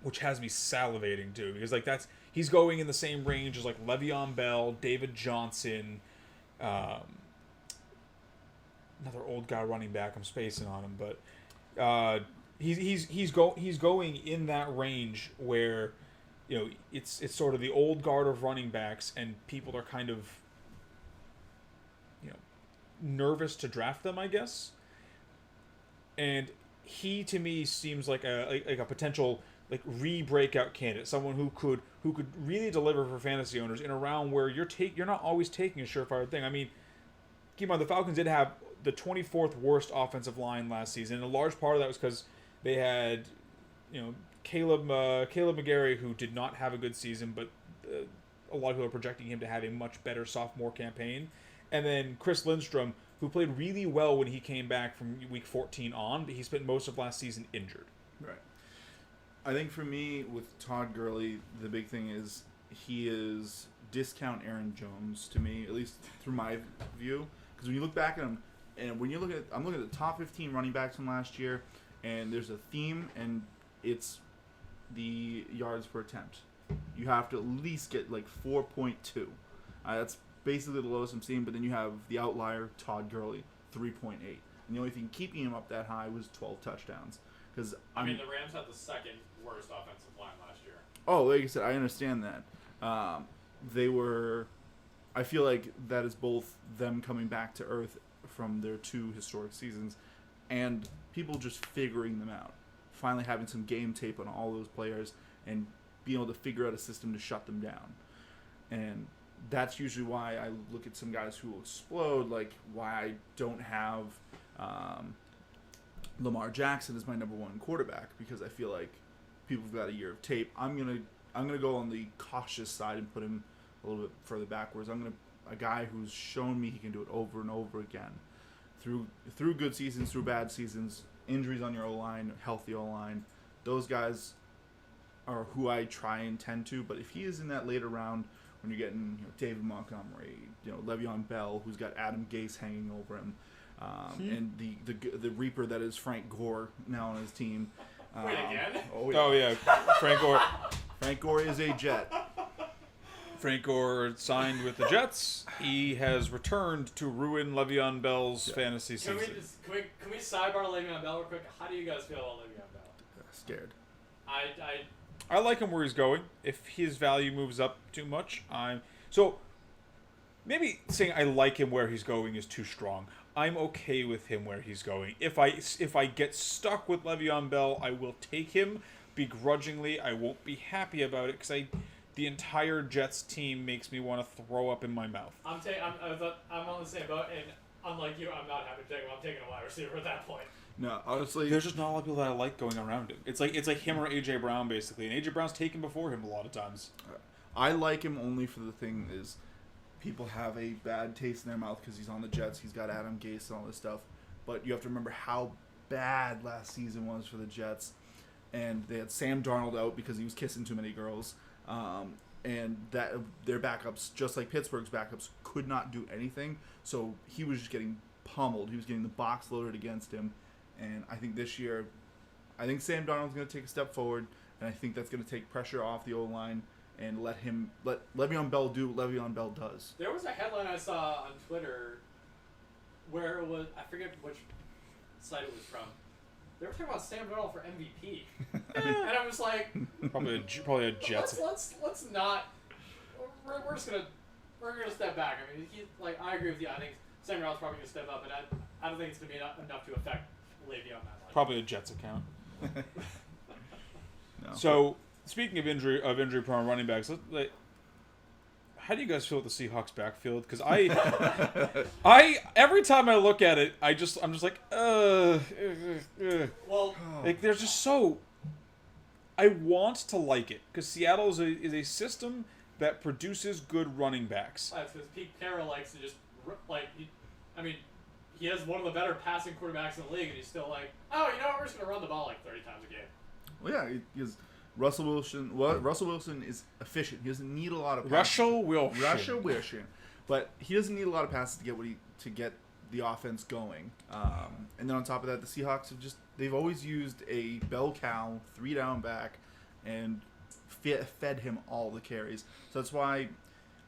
which has me salivating too, because he's going in the same range as like Le'Veon Bell, David Johnson, another old guy running back. I'm spacing on him, but he's going in that range where it's sort of the old guard of running backs, and people are kind of nervous to draft them, I guess. And he to me seems like a potential re-breakout candidate, someone who could really deliver for fantasy owners in a round where you're not always taking a surefire thing. I mean, keep in mind the Falcons did have the 24th worst offensive line last season, and a large part of that was because they had Caleb McGarry, who did not have a good season, but a lot of people are projecting him to have a much better sophomore campaign. and then Chris Lindstrom, who played really well when he came back from week 14 on, but he spent most of last season injured. Right. I think for me, with Todd Gurley, the big thing is he is discount Aaron Jones to me, at least through my view. Because when you look back at him, and when you look at, I'm looking at the top 15 running backs from last year, and there's a theme, and it's the yards per attempt. You have to at least get like 4.2. That's basically the lowest I'm seeing, but then you have the outlier, Todd Gurley, 3.8. And the only thing keeping him up that high was 12 touchdowns. Because I mean, the Rams had the second worst offensive line last year. Oh, like I said, I understand that. They were... I feel like that is both them coming back to earth from their 2 historic seasons and people just figuring them out. Finally having some game tape on all those players and being able to figure out a system to shut them down. And that's usually why I look at some guys who will explode, like why I don't have Lamar Jackson as my number 1 quarterback, because I feel like people have got a year of tape. I'm gonna go on the cautious side and put him a little bit further backwards. A guy who's shown me he can do it over and over again, through good seasons, through bad seasons, injuries on your O-line, healthy O-line. Those guys are who I try and tend to. But if he is in that later round, when you're getting David Montgomery, Le'Veon Bell, who's got Adam Gase hanging over him, and the Reaper that is Frank Gore now on his team. Wait, again? Oh yeah, Frank Gore. Frank Gore is a Jet. Frank Gore signed with the Jets. He has returned to ruin Le'Veon Bell's fantasy season. Can we sidebar Le'Veon Bell real quick? How do you guys feel about Le'Veon Bell? Scared. I like him where he's going. If his value moves up too much, so maybe saying I like him where he's going is too strong. I'm okay with him where he's going. If I get stuck with Le'Veon Bell, I will take him begrudgingly. I won't be happy about it because the entire Jets team makes me want to throw up in my mouth. I'm on the same boat, and unlike you, I'm not happy to take him. I'm taking a wide receiver at that point. No, honestly, there's just not a lot of people that I like going around him. It's like him or AJ Brown basically, and AJ Brown's taken before him a lot of times. I like him only for the thing is, people have a bad taste in their mouth because he's on the Jets. He's got Adam Gase and all this stuff, but you have to remember how bad last season was for the Jets, and they had Sam Darnold out because he was kissing too many girls. And that their backups, just like Pittsburgh's backups, could not do anything. So he was just getting pummeled. He was getting the box loaded against him. And I think this year, Sam Darnold's going to take a step forward, and I think that's going to take pressure off the O-line and let Le'Veon Bell do what Le'Veon Bell does. There was a headline I saw on Twitter where it was, I forget which site it was from. They were talking about Sam Darnold for MVP, and I was like, probably a Jets. Let's not. We're just gonna step back. I mean, I agree with you. I think Sam Darnold's probably gonna step up, but I don't think it's gonna be enough to affect Le'Veon that much. Probably a Jets account. No. So speaking of injury-prone running backs, how do you guys feel with the Seahawks backfield? Because I every time I look at it, I'm just like, well, like they're just so. I want to like it because Seattle is a system that produces good running backs. That's because Pete Carroll likes to just he has one of the better passing quarterbacks in the league, and he's still like, oh, you know what, we're just gonna run the ball like 30 times a game. Well, yeah, because Russell Wilson is efficient. He doesn't need a lot of passes. Russell Wilson. But he doesn't need a lot of passes to get the offense going. And then on top of that, the Seahawks they've always used a bell cow 3-down back and fed him all the carries. So that's why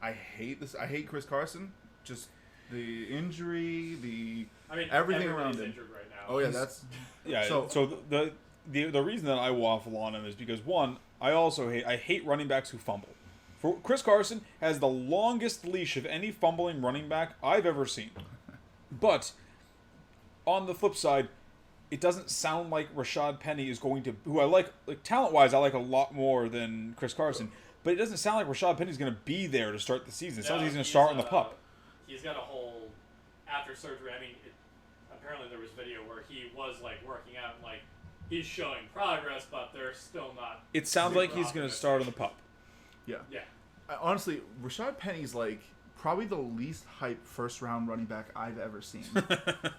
I hate this. I hate Chris Carson. Just the injury, everything around him. Injured right now. Oh yeah, that's So the reason that I waffle on him is because one, I hate running backs who fumble. Chris Carson has the longest leash of any fumbling running back I've ever seen. But on the flip side, it doesn't sound like Rashad Penny is going to, who I like talent-wise, I like a lot more than Chris Carson. But it doesn't sound like Rashad Penny's going to be there to start the season. It sounds like he's going to start on the pup. He's got a whole after surgery. I mean, apparently there was video where he was working out and he's showing progress, but they're still not. It sounds like he's going to start on the pup. Yeah. Honestly, Rashad Penny's probably the least hyped first round running back I've ever seen.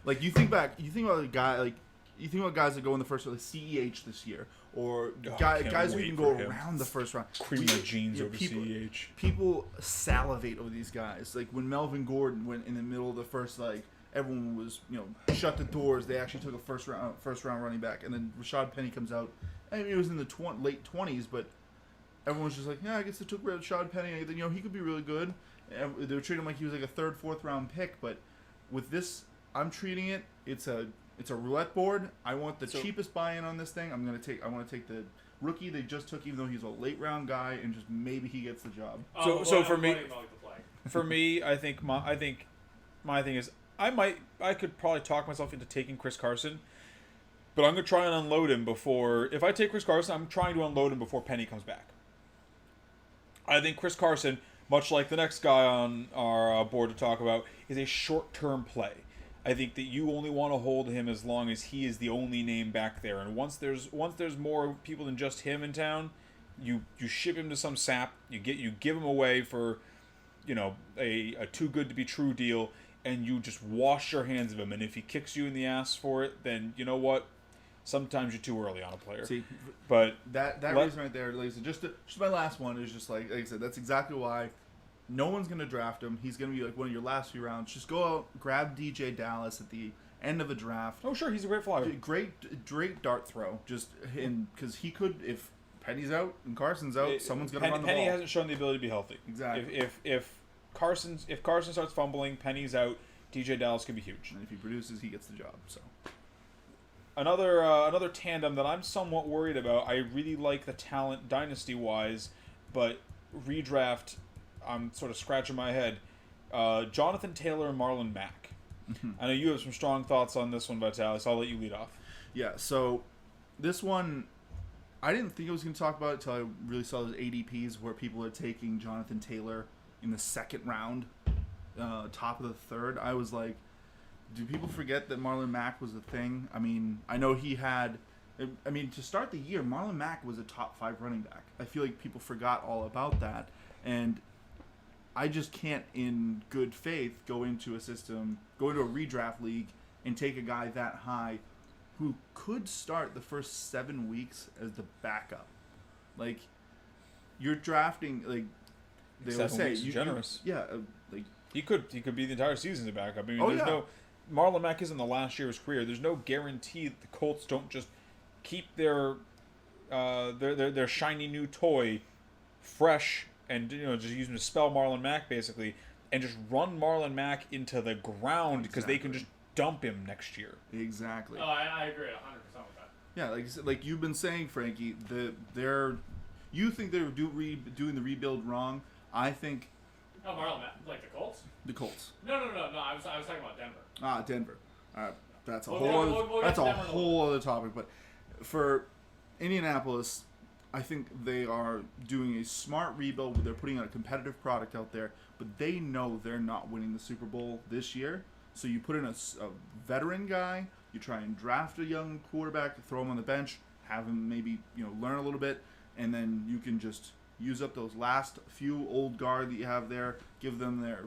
Like you think about a guy like you think about guys that go in the first round, like CEH this year, or guys who can go around the first round. Cream my jeans over CEH. People salivate over these guys. Like when Melvin Gordon went in the middle of the first, like everyone was shut the doors. They actually took a first round running back, and then Rashad Penny comes out. I mean, it was in the late 20s, but everyone was just like, yeah, I guess they took Rashad Penny. He could be really good. And they were treating him like he was like a third, fourth round pick. But with this, I'm treating it. It's a roulette board. I want the cheapest buy-in on this thing. I want to take the rookie they just took, even though he's a late round guy, and just maybe he gets the job. So for me, I think my thing is I could probably talk myself into taking Chris Carson, but I'm gonna try and unload him before. If I take Chris Carson, I'm trying to unload him before Penny comes back. I think Chris Carson, much like the next guy on our board to talk about, is a short-term play. I think that you only want to hold him as long as he is the only name back there. And once there's more people than just him in town, you ship him to some sap. You give him away for, a too good to be true deal, and you just wash your hands of him. And if he kicks you in the ass for it, then you know what? Sometimes you're too early on a player. See, but that reason right there, like, just my last one is just like I said, that's exactly why. No one's going to draft him. He's going to be like one of your last few rounds. Just go out, grab DJ Dallas at the end of a draft. Oh, sure. He's a great flyer. Great dart throw. Because he could, if Penny's out and Carson's out, someone's going to run the ball. Penny hasn't shown the ability to be healthy. Exactly. If Carson starts fumbling, Penny's out, DJ Dallas could be huge. And if he produces, he gets the job. So another tandem that I'm somewhat worried about. I really like the talent dynasty-wise, but redraft, I'm sort of scratching my head. Jonathan Taylor and Marlon Mack. Mm-hmm. I know you have some strong thoughts on this one, Vitalis. I'll let you lead off. Yeah, so this one, I didn't think I was going to talk about it until I really saw those ADPs where people are taking Jonathan Taylor in the second round, top of the third. I was like, do people forget that Marlon Mack was a thing? I mean, I know he had... to start the year, Marlon Mack was a top 5 running back. I feel like people forgot all about that. And I just can't, in good faith, go into a redraft league and take a guy that high who could start the first 7 weeks as the backup. Like, you're drafting, like, they would say... generous. Like... He could be the entire season as a backup. I mean, Marlon Mack is in the last year of his career. There's no guarantee that the Colts don't just keep their shiny new toy fresh and just use him to spell Marlon Mack basically, and just run Marlon Mack into the ground because they can just dump him next year. Exactly. Oh, I agree 100% with that. Yeah, like you've been saying, Frankie, you think they're doing the rebuild wrong. I think. Oh, Marlon Mack, like the Colts? The Colts. No. I was talking about Denver. Denver. That's a whole other topic. But for Indianapolis, I think they are doing a smart rebuild where they're putting a competitive product out there, but they know they're not winning the Super Bowl this year. So you put in a veteran guy, you try and draft a young quarterback, throw him on the bench, have him maybe learn a little bit, and then you can just use up those last few old guard that you have there, give them their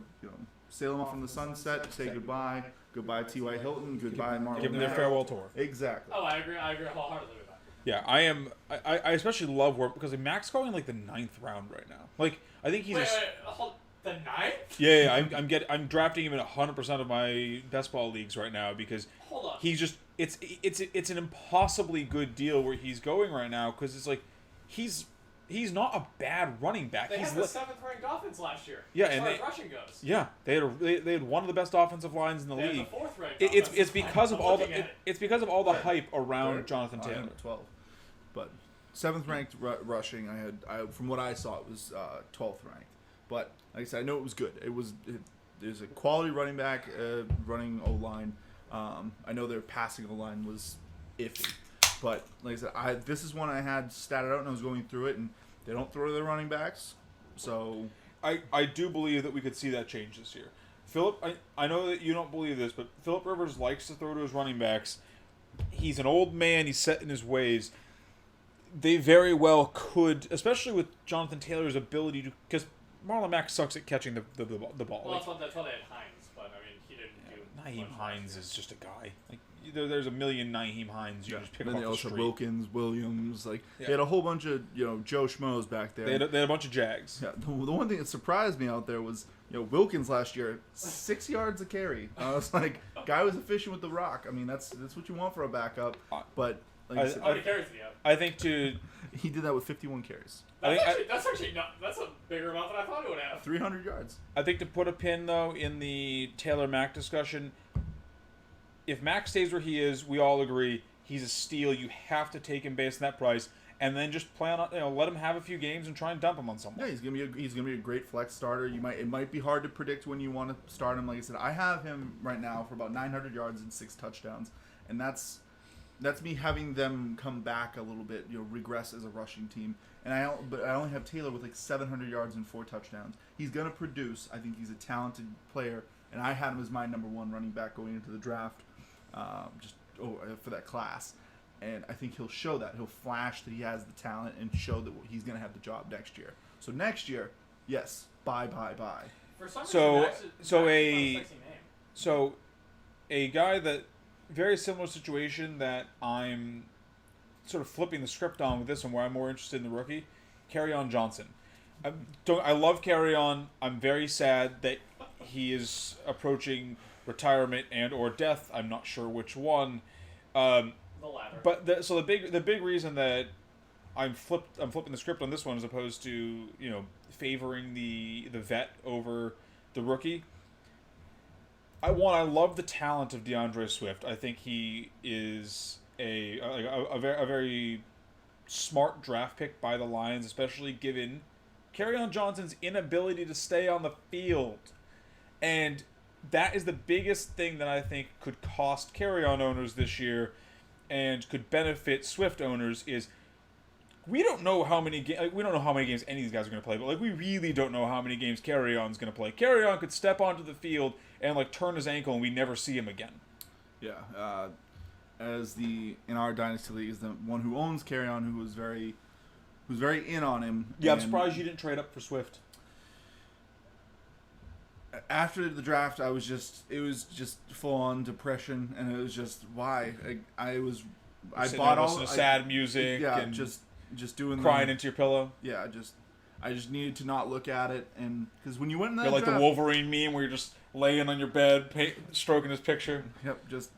sail them off from the sunset, say goodbye T.Y. Hilton, goodbye Marlon. Give them their farewell tour. Exactly. Oh, I agree wholeheartedly with that. Yeah, I am. I especially love work because Mack's going like the 9th round right now. Like I think he's the 9th? Yeah. I'm drafting him in 100% of my best ball leagues right now because he's just it's an impossibly good deal where he's going right now because it's like he's not a bad running back. They had the 7th ranked offense last year. Yeah, as far as rushing goes. Yeah, they had one of the best offensive lines in the league. Had the 4th ranked it's because of all the hype around Jonathan Taylor. 12, but 7th ranked rushing. I from what I saw, it was 12th ranked. But like I said, I know it was good. There's a quality running back, running O-line. I know their passing O-line was iffy. But like I said, this is one I had statted out and I was going through it, and they don't throw to their running backs. So I do believe that we could see that change this year. Philip, I know that you don't believe this, but Philip Rivers likes to throw to his running backs. He's an old man. He's set in his ways. They very well could, especially with Jonathan Taylor's ability to, because Marlon Mack sucks at catching the ball. Well, that's why they had Hines, but I mean, he didn't do. Naheem much Hines last year. is just a guy. Like there's a million Naheem Hines. You just pick And up then off the also street. Wilkins, Williams, Yeah. they had a whole bunch of Joe Schmoes back there. They had a bunch of Jags. Yeah, the one thing that surprised me out there was Wilkins last year 6 yards a carry. I was like, guy was efficient with the rock. I mean that's what you want for a backup. But like I said, How many carries did he have? I think he did that with 51 carries, That's actually not. That's a bigger amount than I thought it would have. 300 yards. I think to put a pin though in the Taylor Mack discussion, if Mack stays where he is, we all agree he's a steal. You have to take him based on that price, and then just plan on let him have a few games and try and dump him on someone. Yeah, he's gonna be a great flex starter. It might be hard to predict when you want to start him. Like I said, I have him right now for about 900 yards and 6 touchdowns, and that's me having them come back a little bit, regress as a rushing team. But I only have Taylor with like 700 yards and 4 touchdowns. He's gonna produce. I think he's a talented player, and I had him as my number 1 running back going into the draft, for that class. And I think he'll show that. He'll flash that he has the talent and show that he's going to have the job next year. So next year, yes, buy. For some So- reason, Max is so not a- a sexy name. So, a guy that very similar situation that I'm sort of flipping the script on with this one, where I'm more interested in the rookie, Kerryon Johnson. I love Kerryon. I'm very sad that he is approaching retirement and or death. I'm not sure which one. The latter. But the big reason that I'm flipping the script on this one as opposed to favoring the vet over the rookie. I love the talent of DeAndre Swift. I think he is a very smart draft pick by the Lions, especially given Kerryon Johnson's inability to stay on the field, and that is the biggest thing that I think could cost Kerryon owners this year. And could benefit Swift owners is we don't know how many games any of these guys are going to play, but we really don't know how many games Kerryon's going to play. Kerryon could step onto the field and turn his ankle and we never see him again. Yeah, in our dynasty league is the one who owns Kerryon, who's very in on him. Yeah, I'm surprised you didn't trade up for Swift. After the draft, it was just full on depression, and it was just why I bought all sad music. Yeah, and just doing crying into your pillow. Yeah, I just needed to not look at it, and because when you went in that You're like draft, the Wolverine meme where you're just laying on your bed, stroking his picture. Yep, just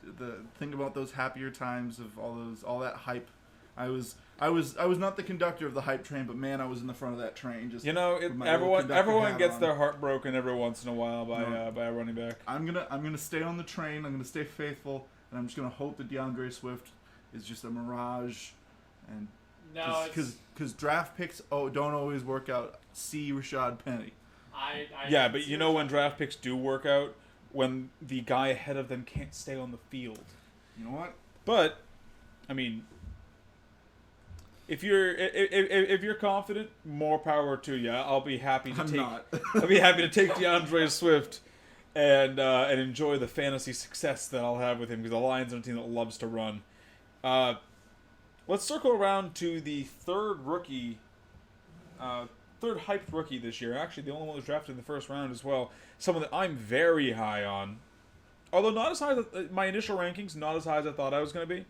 think about those happier times of all that hype. I was not the conductor of the hype train, but man, I was in the front of that train. Just everyone gets their heart broken every once in a while by a running back. I'm gonna stay on the train. I'm gonna stay faithful, and I'm just gonna hope that DeAndre Swift is just a mirage, and because draft picks don't always work out. See Rashad Penny. Yeah, but when draft picks do work out, when the guy ahead of them can't stay on the field. You know what? But I mean, if you're confident, more power to you. I'll be happy to take DeAndre Swift and enjoy the fantasy success that I'll have with him because the Lions are a team that loves to run. Let's circle around to the third hyped rookie this year. Actually, the only one that was drafted in the first round as well. Someone that I'm very high on, although not as high as my initial rankings, not as high as I thought I was going to be.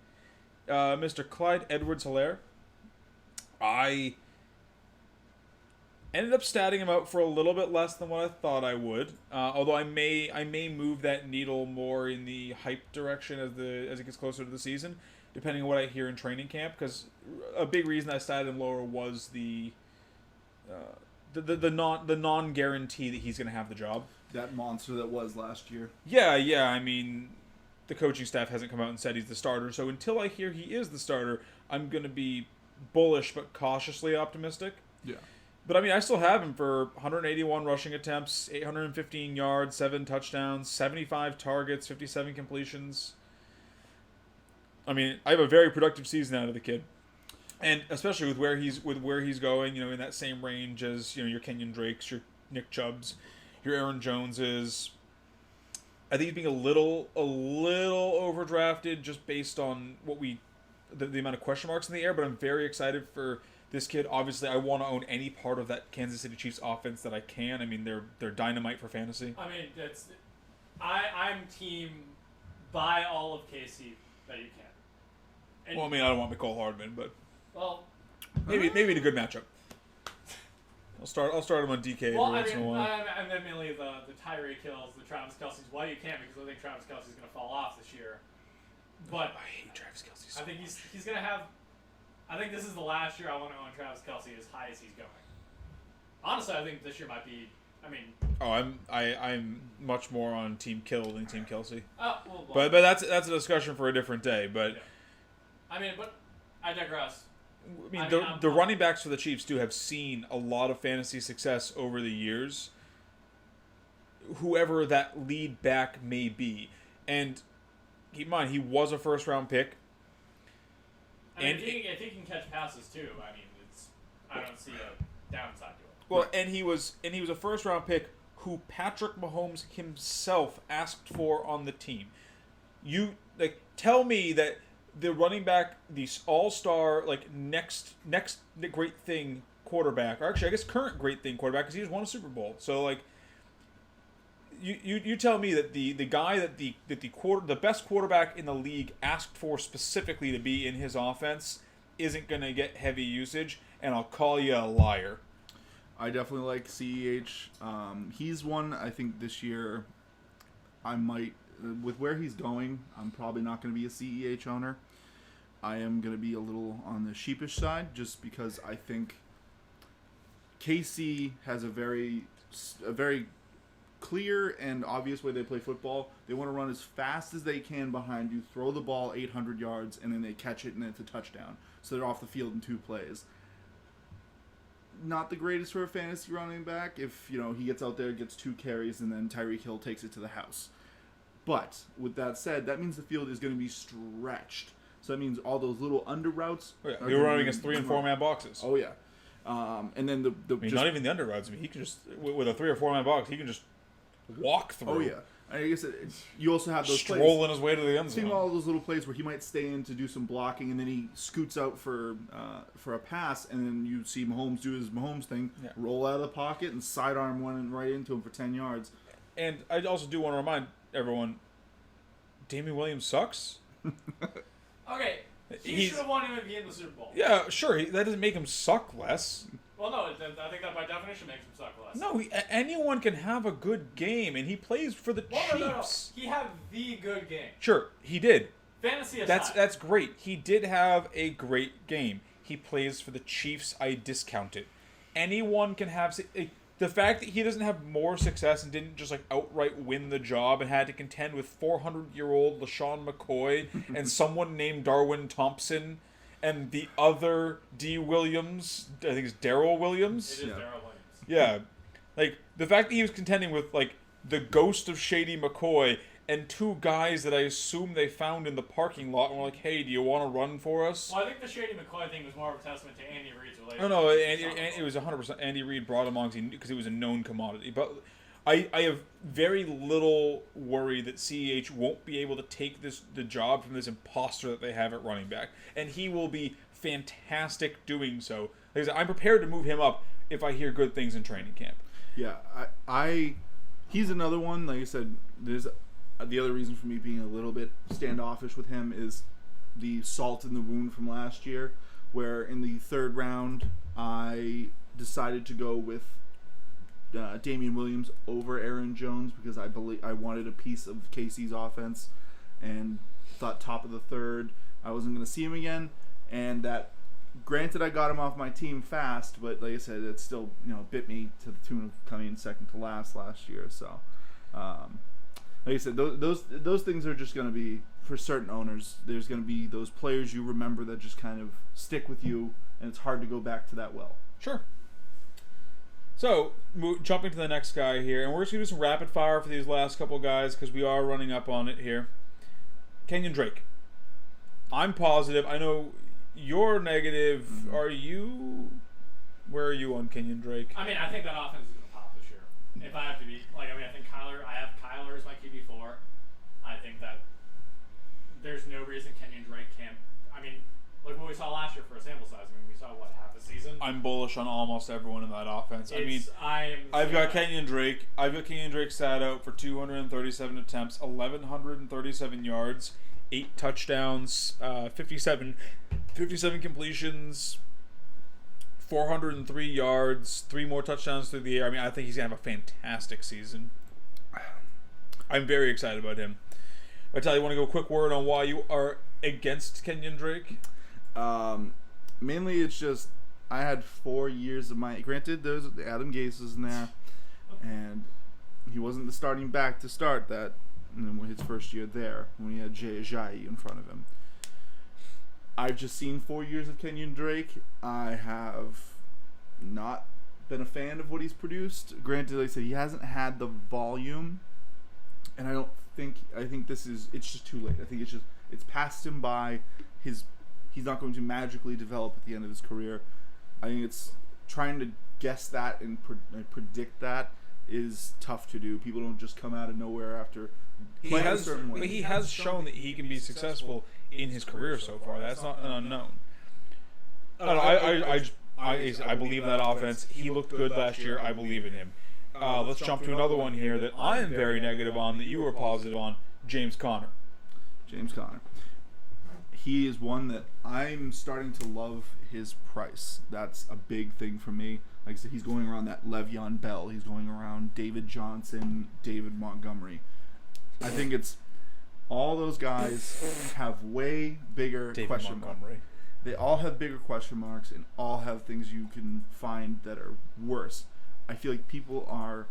Mr. Clyde Edwards-Helaire. I ended up statting him out for a little bit less than what I thought I would. Although I may move that needle more in the hype direction as it gets closer to the season, depending on what I hear in training camp. Because a big reason I statted him lower was the non-guarantee that he's going to have the job. That monster that was last year. Yeah. I mean, the coaching staff hasn't come out and said he's the starter. So until I hear he is the starter, I'm going to be bullish but cautiously optimistic. Yeah. But I mean, I still have him for 181 rushing attempts, 815 yards, 7 touchdowns, 75 targets, 57 completions. I mean, I have a very productive season out of the kid. And especially with where he's going, in that same range as, your Kenyan Drakes, your Nick Chubbs, your Aaron Joneses. I think he's being a little overdrafted just based on the amount of question marks in the air, but I'm very excited for this kid, obviously, I want to own any part of that Kansas City Chiefs offense that I can. I mean, they're dynamite for fantasy. I mean, I'm team buy all of KC that you can. And Well, I mean, I don't want McCall Hardman, but well, maybe in a good matchup. I'll start him on DK every once in a while. I mean, mainly the Tyreek Hills, the Travis Kelce's. Why you can't, because I think Travis Kelce's going to fall off this year. But I hate Travis Kelce so I think he's going to have. I think this is the last year I want to own Travis Kelce as high as he's going. Honestly, I think this year might be. I mean. Oh, I'm much more on Team Kittle than Team Kelce. Well, But that's a discussion for a different day. But yeah. I mean, but I digress. I mean, the running backs for the Chiefs do have seen a lot of fantasy success over the years. Whoever that lead back may be, and keep in mind he was a first round pick. I mean, if he can catch passes too, I mean, I don't see a downside to it. Well, and he was a first round pick who Patrick Mahomes himself asked for on the team. You tell me that the running back, the all-star, next great thing quarterback, or actually I guess current great thing quarterback, because he just won a Super Bowl. So you tell me that the guy that the best quarterback in the league asked for specifically to be in his offense isn't going to get heavy usage, and I'll call you a liar. I definitely like CEH. He's one I think this year I might, with where he's going, I'm probably not going to be a CEH owner. I am going to be a little on the sheepish side just because I think KC has a very clear and obvious way they play football. They want to run as fast as they can behind you, throw the ball 800 yards, and then they catch it and it's a touchdown. So they're off the field in 2 plays. Not the greatest for a fantasy running back if, he gets out there, gets 2 carries, and then Tyreek Hill takes it to the house. But with that said, that means the field is going to be stretched. So that means all those little under routes. Oh, yeah. You're running against 3 and 4 man boxes. Oh yeah, and then not even the under routes. I mean, he can just with a 3 or 4 man box, he can just walk through. Oh yeah, I guess you also have those strolling his way to the end zone. Seeing all those little plays where he might stay in to do some blocking, and then he scoots out for a pass, and then you see Mahomes do his Mahomes thing, roll out of the pocket and sidearm one right into him for 10 yards. And I also do want to remind everyone, Damian Williams sucks. Okay, he should have won MVP in the Super Bowl. Yeah, sure. That doesn't make him suck less. Well, no, I think that by definition makes him suck less. No, anyone can have a good game, and he plays for the Chiefs. No. He had the good game. Sure, he did. Fantasy aside. That's great. He did have a great game. He plays for the Chiefs. I discount it. Anyone can have... The fact that he doesn't have more success and didn't just outright win the job and had to contend with 400-year-old LaShawn McCoy and someone named Darwin Thompson and the other D. Williams, I think it's Darrell Williams. It is Darrell Williams. Yeah. The fact that he was contending with, the ghost of Shady McCoy and 2 guys that I assume they found in the parking lot and were like, hey, do you want to run for us? Well, I think the Shady McCoy thing was more of a testament to Andy Reid's relationship. Oh, no, it was 100% Andy Reid brought him on because it was a known commodity. But I have very little worry that CEH won't be able to take the job from this imposter that they have at running back. And he will be fantastic doing so. Like I said, I'm prepared to move him up if I hear good things in training camp. Yeah, he's another one. Like I said, there's the other reason for me being a little bit standoffish with him is the salt in the wound from last year, where in the 3rd round I decided to go with Damian Williams over Aaron Jones because I wanted a piece of KC's offense and thought top of the 3rd I wasn't going to see him again, and that granted I got him off my team fast, but like I said, it still bit me to the tune of coming in second to last year. So like I said, those things are just going to be, for certain owners, there's going to be those players you remember that just kind of stick with you, and it's hard to go back to that well. Sure. So, jumping to the next guy here, and we're just going to do some rapid fire for these last couple guys because we are running up on it here. Kenyan Drake. I'm positive. I know you're negative. Mm-hmm. Are you... Where are you on Kenyan Drake? I mean, I think that offense is going to pop this year. If I have to be... I think I have Kyler as my QB4. I think that there's no reason Kenyan Drake can't... I mean, look what we we saw last year for a sample size. I mean, we saw what, half a season. I'm bullish on almost everyone in that offense. I've got Kenyan Drake. I've got Kenyan Drake sat out for 237 attempts, 1,137 yards, 8 touchdowns, 57 completions, 403 yards, 3 more touchdowns through the air. I mean, I think he's going to have a fantastic season. I'm very excited about him. I tell you, want to go a quick word on why you are against Kenyan Drake? Mainly it's just I had 4 years of my... Granted, there's Adam Gase was in there, and he wasn't the starting back to start that his first year there when he had Jay Ajayi in front of him. I've just seen 4 years of Kenyan Drake. I have not been a fan of what he's produced. Granted, like I said, he hasn't had the volume, and I think it's just too late. I think it's passed him by. He's not going to magically develop at the end of his career. I think it's trying to guess that and predict that is tough to do. People don't just come out of nowhere after playing a certain way. He has shown that he can be successful in his career so far. That's not an unknown. I believe in that offense. He looked good last year. I believe in him. Let's jump to another one here that I am very negative on, that you were positive on, James Conner. James Conner. He is one that I'm starting to love his price. That's a big thing for me. Like I said, he's going around that Le'Veon Bell. He's going around David Johnson, David Montgomery. I think it's all those guys have way bigger question marks. They all have bigger question marks and all have things you can find that are worse. I feel like people are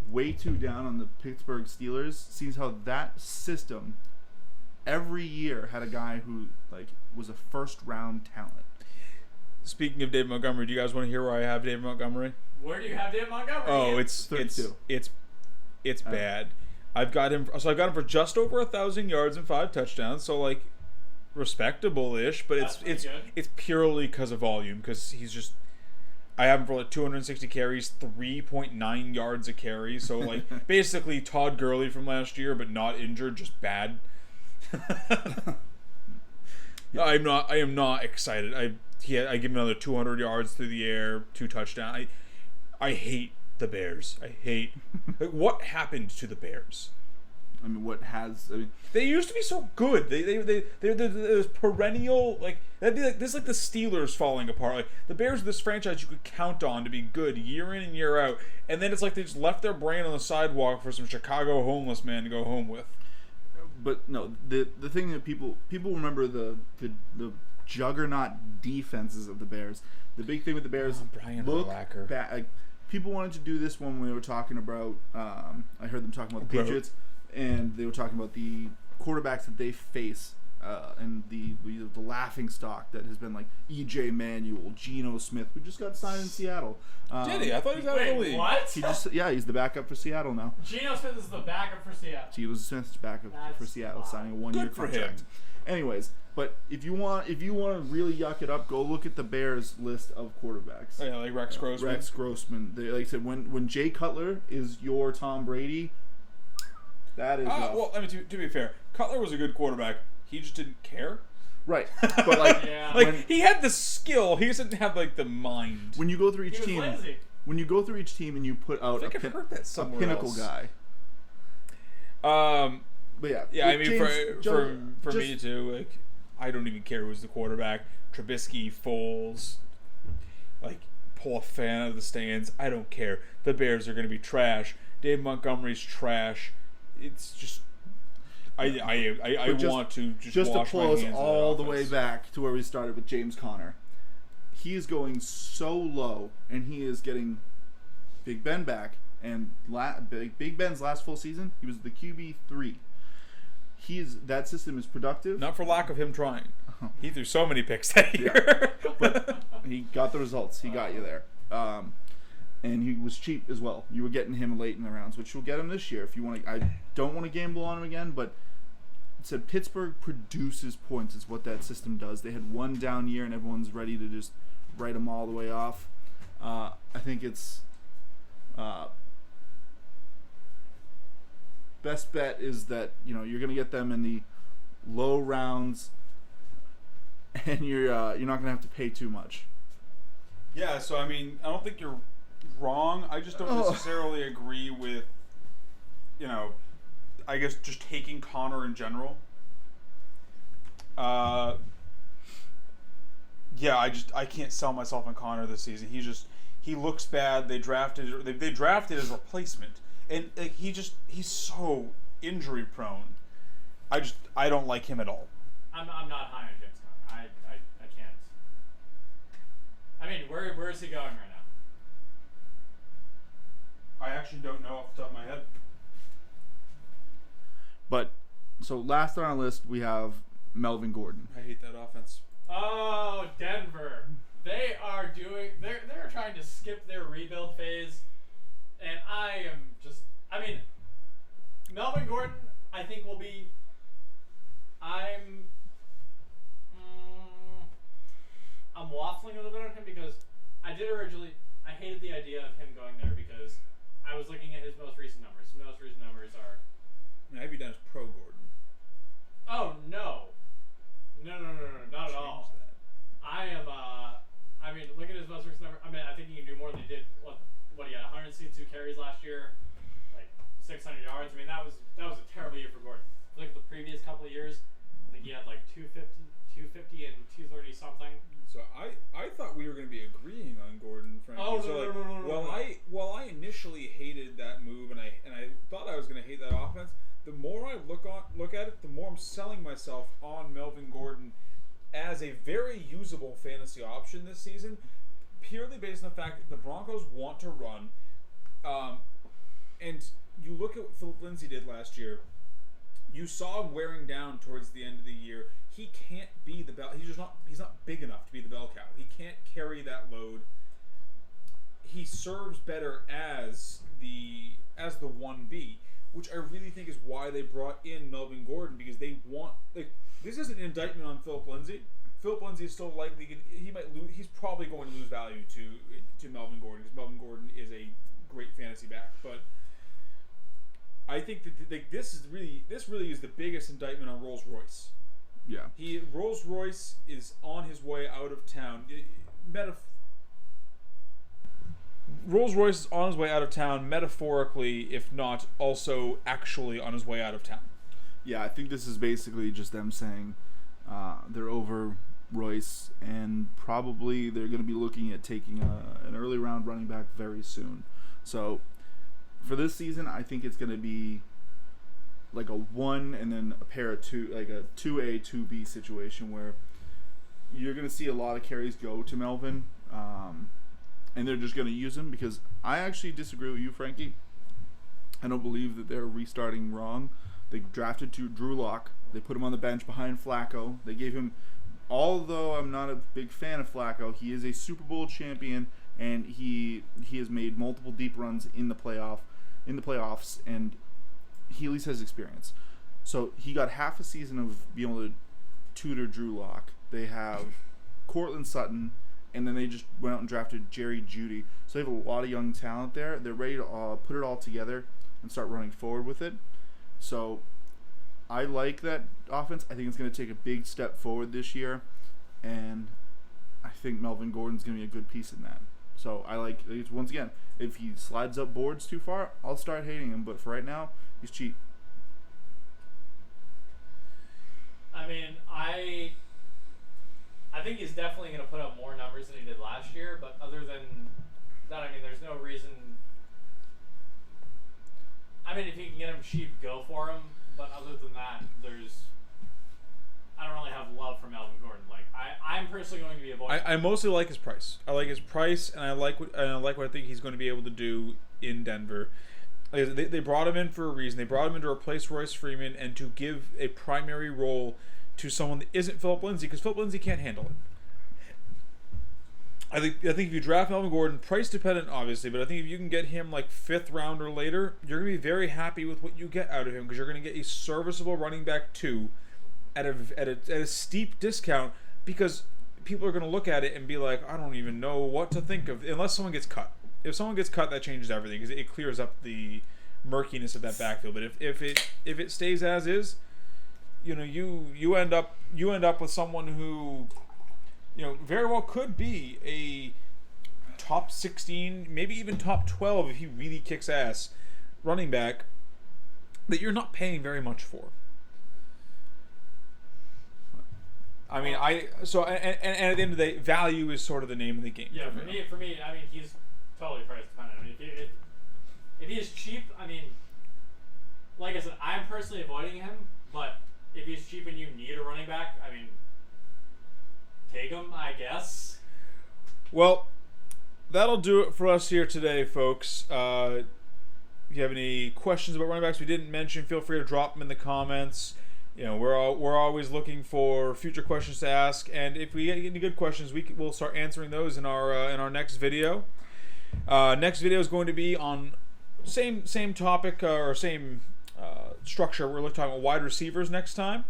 way too down on the Pittsburgh Steelers. Seems how that system every year had a guy who was a first round talent. Speaking of David Montgomery, do you guys want to hear where I have David Montgomery? Where do you have David Montgomery? Oh, it's bad. I've got him for just over 1,000 yards and 5 touchdowns. So respectable-ish, but it's purely because of volume. Because he's just, I have him for 260 carries, 3.9 yards a carry. So basically Todd Gurley from last year, but not injured, just bad. I am not excited. I give him another 200 yards through the air, 2 touchdowns. I hate the Bears. I hate what happened to the Bears. They used to be so good. They're this perennial that'd be this is like the Steelers falling apart. The Bears are this franchise you could count on to be good year in and year out, and then it's like they just left their brain on the sidewalk for some Chicago homeless man to go home with. But no, the thing that people remember the juggernaut defenses of the Bears. The big thing with the Bears look bad. People wanted to do this when we were talking about. I heard them talking about the Patriots, and they were talking about the quarterbacks that they face, and the laughing stock that has been E.J. Manuel, Geno Smith, who just got signed in Seattle. Did he? I thought he was out of the league. What? He's the backup for Seattle now. Geno Smith is the backup for Seattle. Geno Smith's backup for Seattle, signing a 1-year contract. Anyways, but if you want to really yuck it up, go look at the Bears list of quarterbacks. Oh, yeah, Rex Grossman. Rex Grossman. Like I said, when Jay Cutler is your Tom Brady, that is. Well, I mean, to be fair, Cutler was a good quarterback. He just didn't care. Right, but he had the skill. He just didn't have the mind. When you go through each team, and you put out a pinnacle guy. But yeah. I mean, for me too. I don't even care who's the quarterback. Trubisky, Foles. Pull a fan out of the stands. I don't care. The Bears are going to be trash. Dave Montgomery's trash. It's just. I want to just wash to my pull us hands all of the way back to where we started with James Conner. He is going so low, and he is getting Big Ben back. And Big Ben's last full season, he was the QB3. That system is productive. Not for lack of him trying. He threw so many picks that year. Yeah. But he got the results. He got you there. And he was cheap as well. You were getting him late in the rounds, which you'll get him this year if you want to. I don't want to gamble on him again, but it said Pittsburgh produces points is what that system does. They had one down year, and everyone's ready to just write them all the way off. I think it's best bet is that you're going to get them in the low rounds and you're not going to have to pay too much. Yeah, so I mean, I don't think you're wrong. I just don't necessarily agree with, I guess just taking Connor in general. Yeah, I can't sell myself on Connor this season. He looks bad. They drafted his replacement, and he's so injury prone. I don't like him at all. I'm not high on James Conner. I can't. I mean, where is he going right now? I actually don't know off the top of my head. But so last on our list we have Melvin Gordon. I hate that offense. Oh, Denver. They're trying to skip their rebuild phase, and Melvin Gordon, I think will be. I'm waffling a little bit on him because I hated the idea of him going there because I was looking at his most recent numbers. His most recent numbers are. I have you down as pro Gordon. Oh no, not at all. That. Look at his most recent number. I think he can do more than he did. What he had 162 carries last year, like 600 yards. That was a terrible year for Gordon. Look at the previous couple of years. I think he had like 250 and 230 something. So I thought we were going to be agreeing on Gordon, Frankie. Oh, no. While I initially hated that move and I thought I was going to hate that offense, the more I look at it, the more I'm selling myself on Melvin Gordon as a very usable fantasy option this season, purely based on the fact that the Broncos want to run. And you look at what Philip Lindsay did last year. You saw him wearing down towards the end of the year. He can't be the bell. He's not big enough to be the bell cow. He can't carry that load. He serves better as the 1B, which I really think is why they brought in Melvin Gordon, because they want this isn't an indictment on Philip Lindsay. Philip Lindsay is still likely he's probably going to lose value to Melvin Gordon, because Melvin Gordon is a great fantasy back, but I think that this really is the biggest indictment on Rolls-Royce. Yeah. Rolls-Royce is on his way out of town. Rolls-Royce is on his way out of town, metaphorically, if not also actually on his way out of town. Yeah, I think this is basically just them saying they're over Royce, and probably they're going to be looking at taking an early round running back very soon. So for this season, I think it's going to be like a 1 and then a pair of 2, like a 2A, 2B situation where you're going to see a lot of carries go to Melvin, and they're just going to use him, because I actually disagree with you, Frankie. I don't believe that they're restarting wrong. They drafted Drew Lock. They put him on the bench behind Flacco. They gave him, although I'm not a big fan of Flacco, he is a Super Bowl champion, and he has made multiple deep runs in the playoffs, and he at least has experience. So he got half a season of being able to tutor Drew Lock. They have Cortland Sutton, and then they just went out and drafted Jerry Jeudy. So they have a lot of young talent there. They're ready to put it all together and start running forward with it. So I like that offense. I think it's going to take a big step forward this year, and I think Melvin Gordon's going to be a good piece in that. So I like, once again, if he slides up boards too far, I'll start hating him. But for right now, he's cheap. I think he's definitely going to put up more numbers than he did last year. But other than that, there's no reason. If you can get him cheap, go for him. But other than that, I don't really have love for Melvin Gordon. I'm personally going to be avoiding. I mostly like his price. I like his price, and I like what I think he's going to be able to do in Denver. They brought him in for a reason. They brought him in to replace Royce Freeman and to give a primary role to someone that isn't Philip Lindsay, because Philip Lindsay can't handle it. I think if you draft Melvin Gordon, price dependent obviously, but I think if you can get him like 5th round or later, you're going to be very happy with what you get out of him, because you're going to get a serviceable running back 2 at a steep discount, because people are going to look at it and be like, I don't even know what to think of, unless someone gets cut. If someone gets cut, that changes everything, because it clears up the murkiness of that backfield. But if it stays as is, you end up with someone who very well could be a top 16, maybe even top 12 if he really kicks ass running back that you're not paying very much for. I mean, and at the end of the day, value is sort of the name of the game. Yeah, for me, I mean, he's totally price dependent. I mean, if he is cheap, I mean, like I said, I'm personally avoiding him, but if he's cheap and you need a running back, I mean, take him, I guess. Well, that'll do it for us here today, folks. If you have any questions about running backs we didn't mention, feel free to drop them in the comments. You know, we're always looking for future questions to ask, and if we get any good questions, we'll start answering those in our next video. Next video is going to be on same topic or same structure. We're talking about wide receivers next time,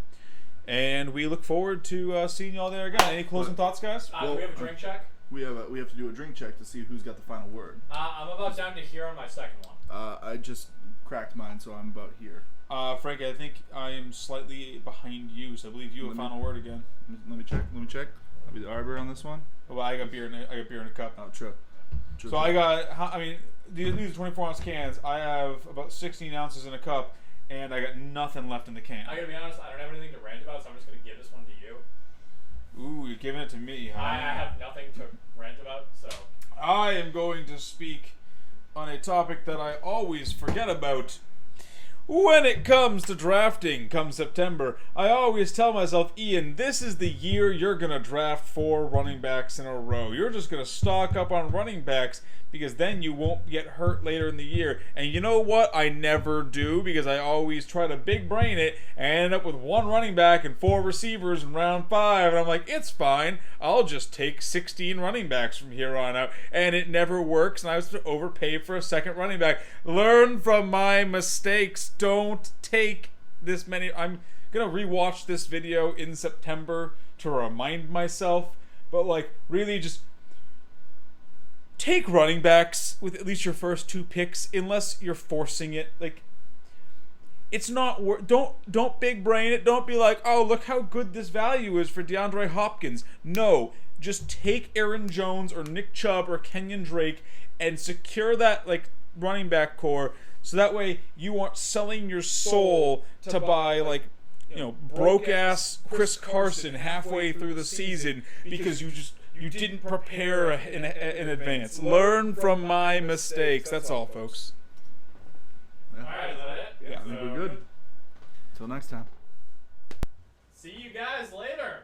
and we look forward to seeing y'all there again. Any closing thoughts, guys? Do we have a drink check? We have to do a drink check to see who's got the final word. I'm about down to here on my second one. I just cracked mine, so I'm about here. Frank, I think I am slightly behind you, so I believe you have final word again. Let me check. I'll be the arbiter on this one. Well, I got beer in a cup. Oh, true. So I got, these are 24-ounce cans. I have about 16 ounces in a cup, and I got nothing left in the can. I gotta be honest, I don't have anything to rant about, so I'm just gonna give this one to you. Ooh, you're giving it to me, huh? I have nothing to rant about, so. I am going to speak on a topic that I always forget about. When it comes to drafting, come September, I always tell myself, Ian, this is the year you're going to draft 4 running backs in a row. You're just going to stock up on running backs because then you won't get hurt later in the year. And you know what? I never do because I always try to big brain it and end up with 1 running back and 4 receivers in round 5. And I'm like, it's fine. I'll just take 16 running backs from here on out. And it never works. And I was to overpay for a second running back. Learn from my mistakes. Don't take this many. I'm going to rewatch this video in September to remind myself. But like, really just take running backs with at least your first 2 picks, unless you're forcing it. Like, it's not don't big brain it. Don't be like, oh, look how good this value is for DeAndre Hopkins. No, just take Aaron Jones or Nick Chubb or Kenyan Drake and secure that like running back core, so that way you aren't selling your soul to buy like, you know, broke ass Chris Carson halfway through the season because you didn't prepare in advance. Learn from my mistakes. That's all, folks. Alright, is that it? Yeah, I think we're good. Till next time. See you guys later.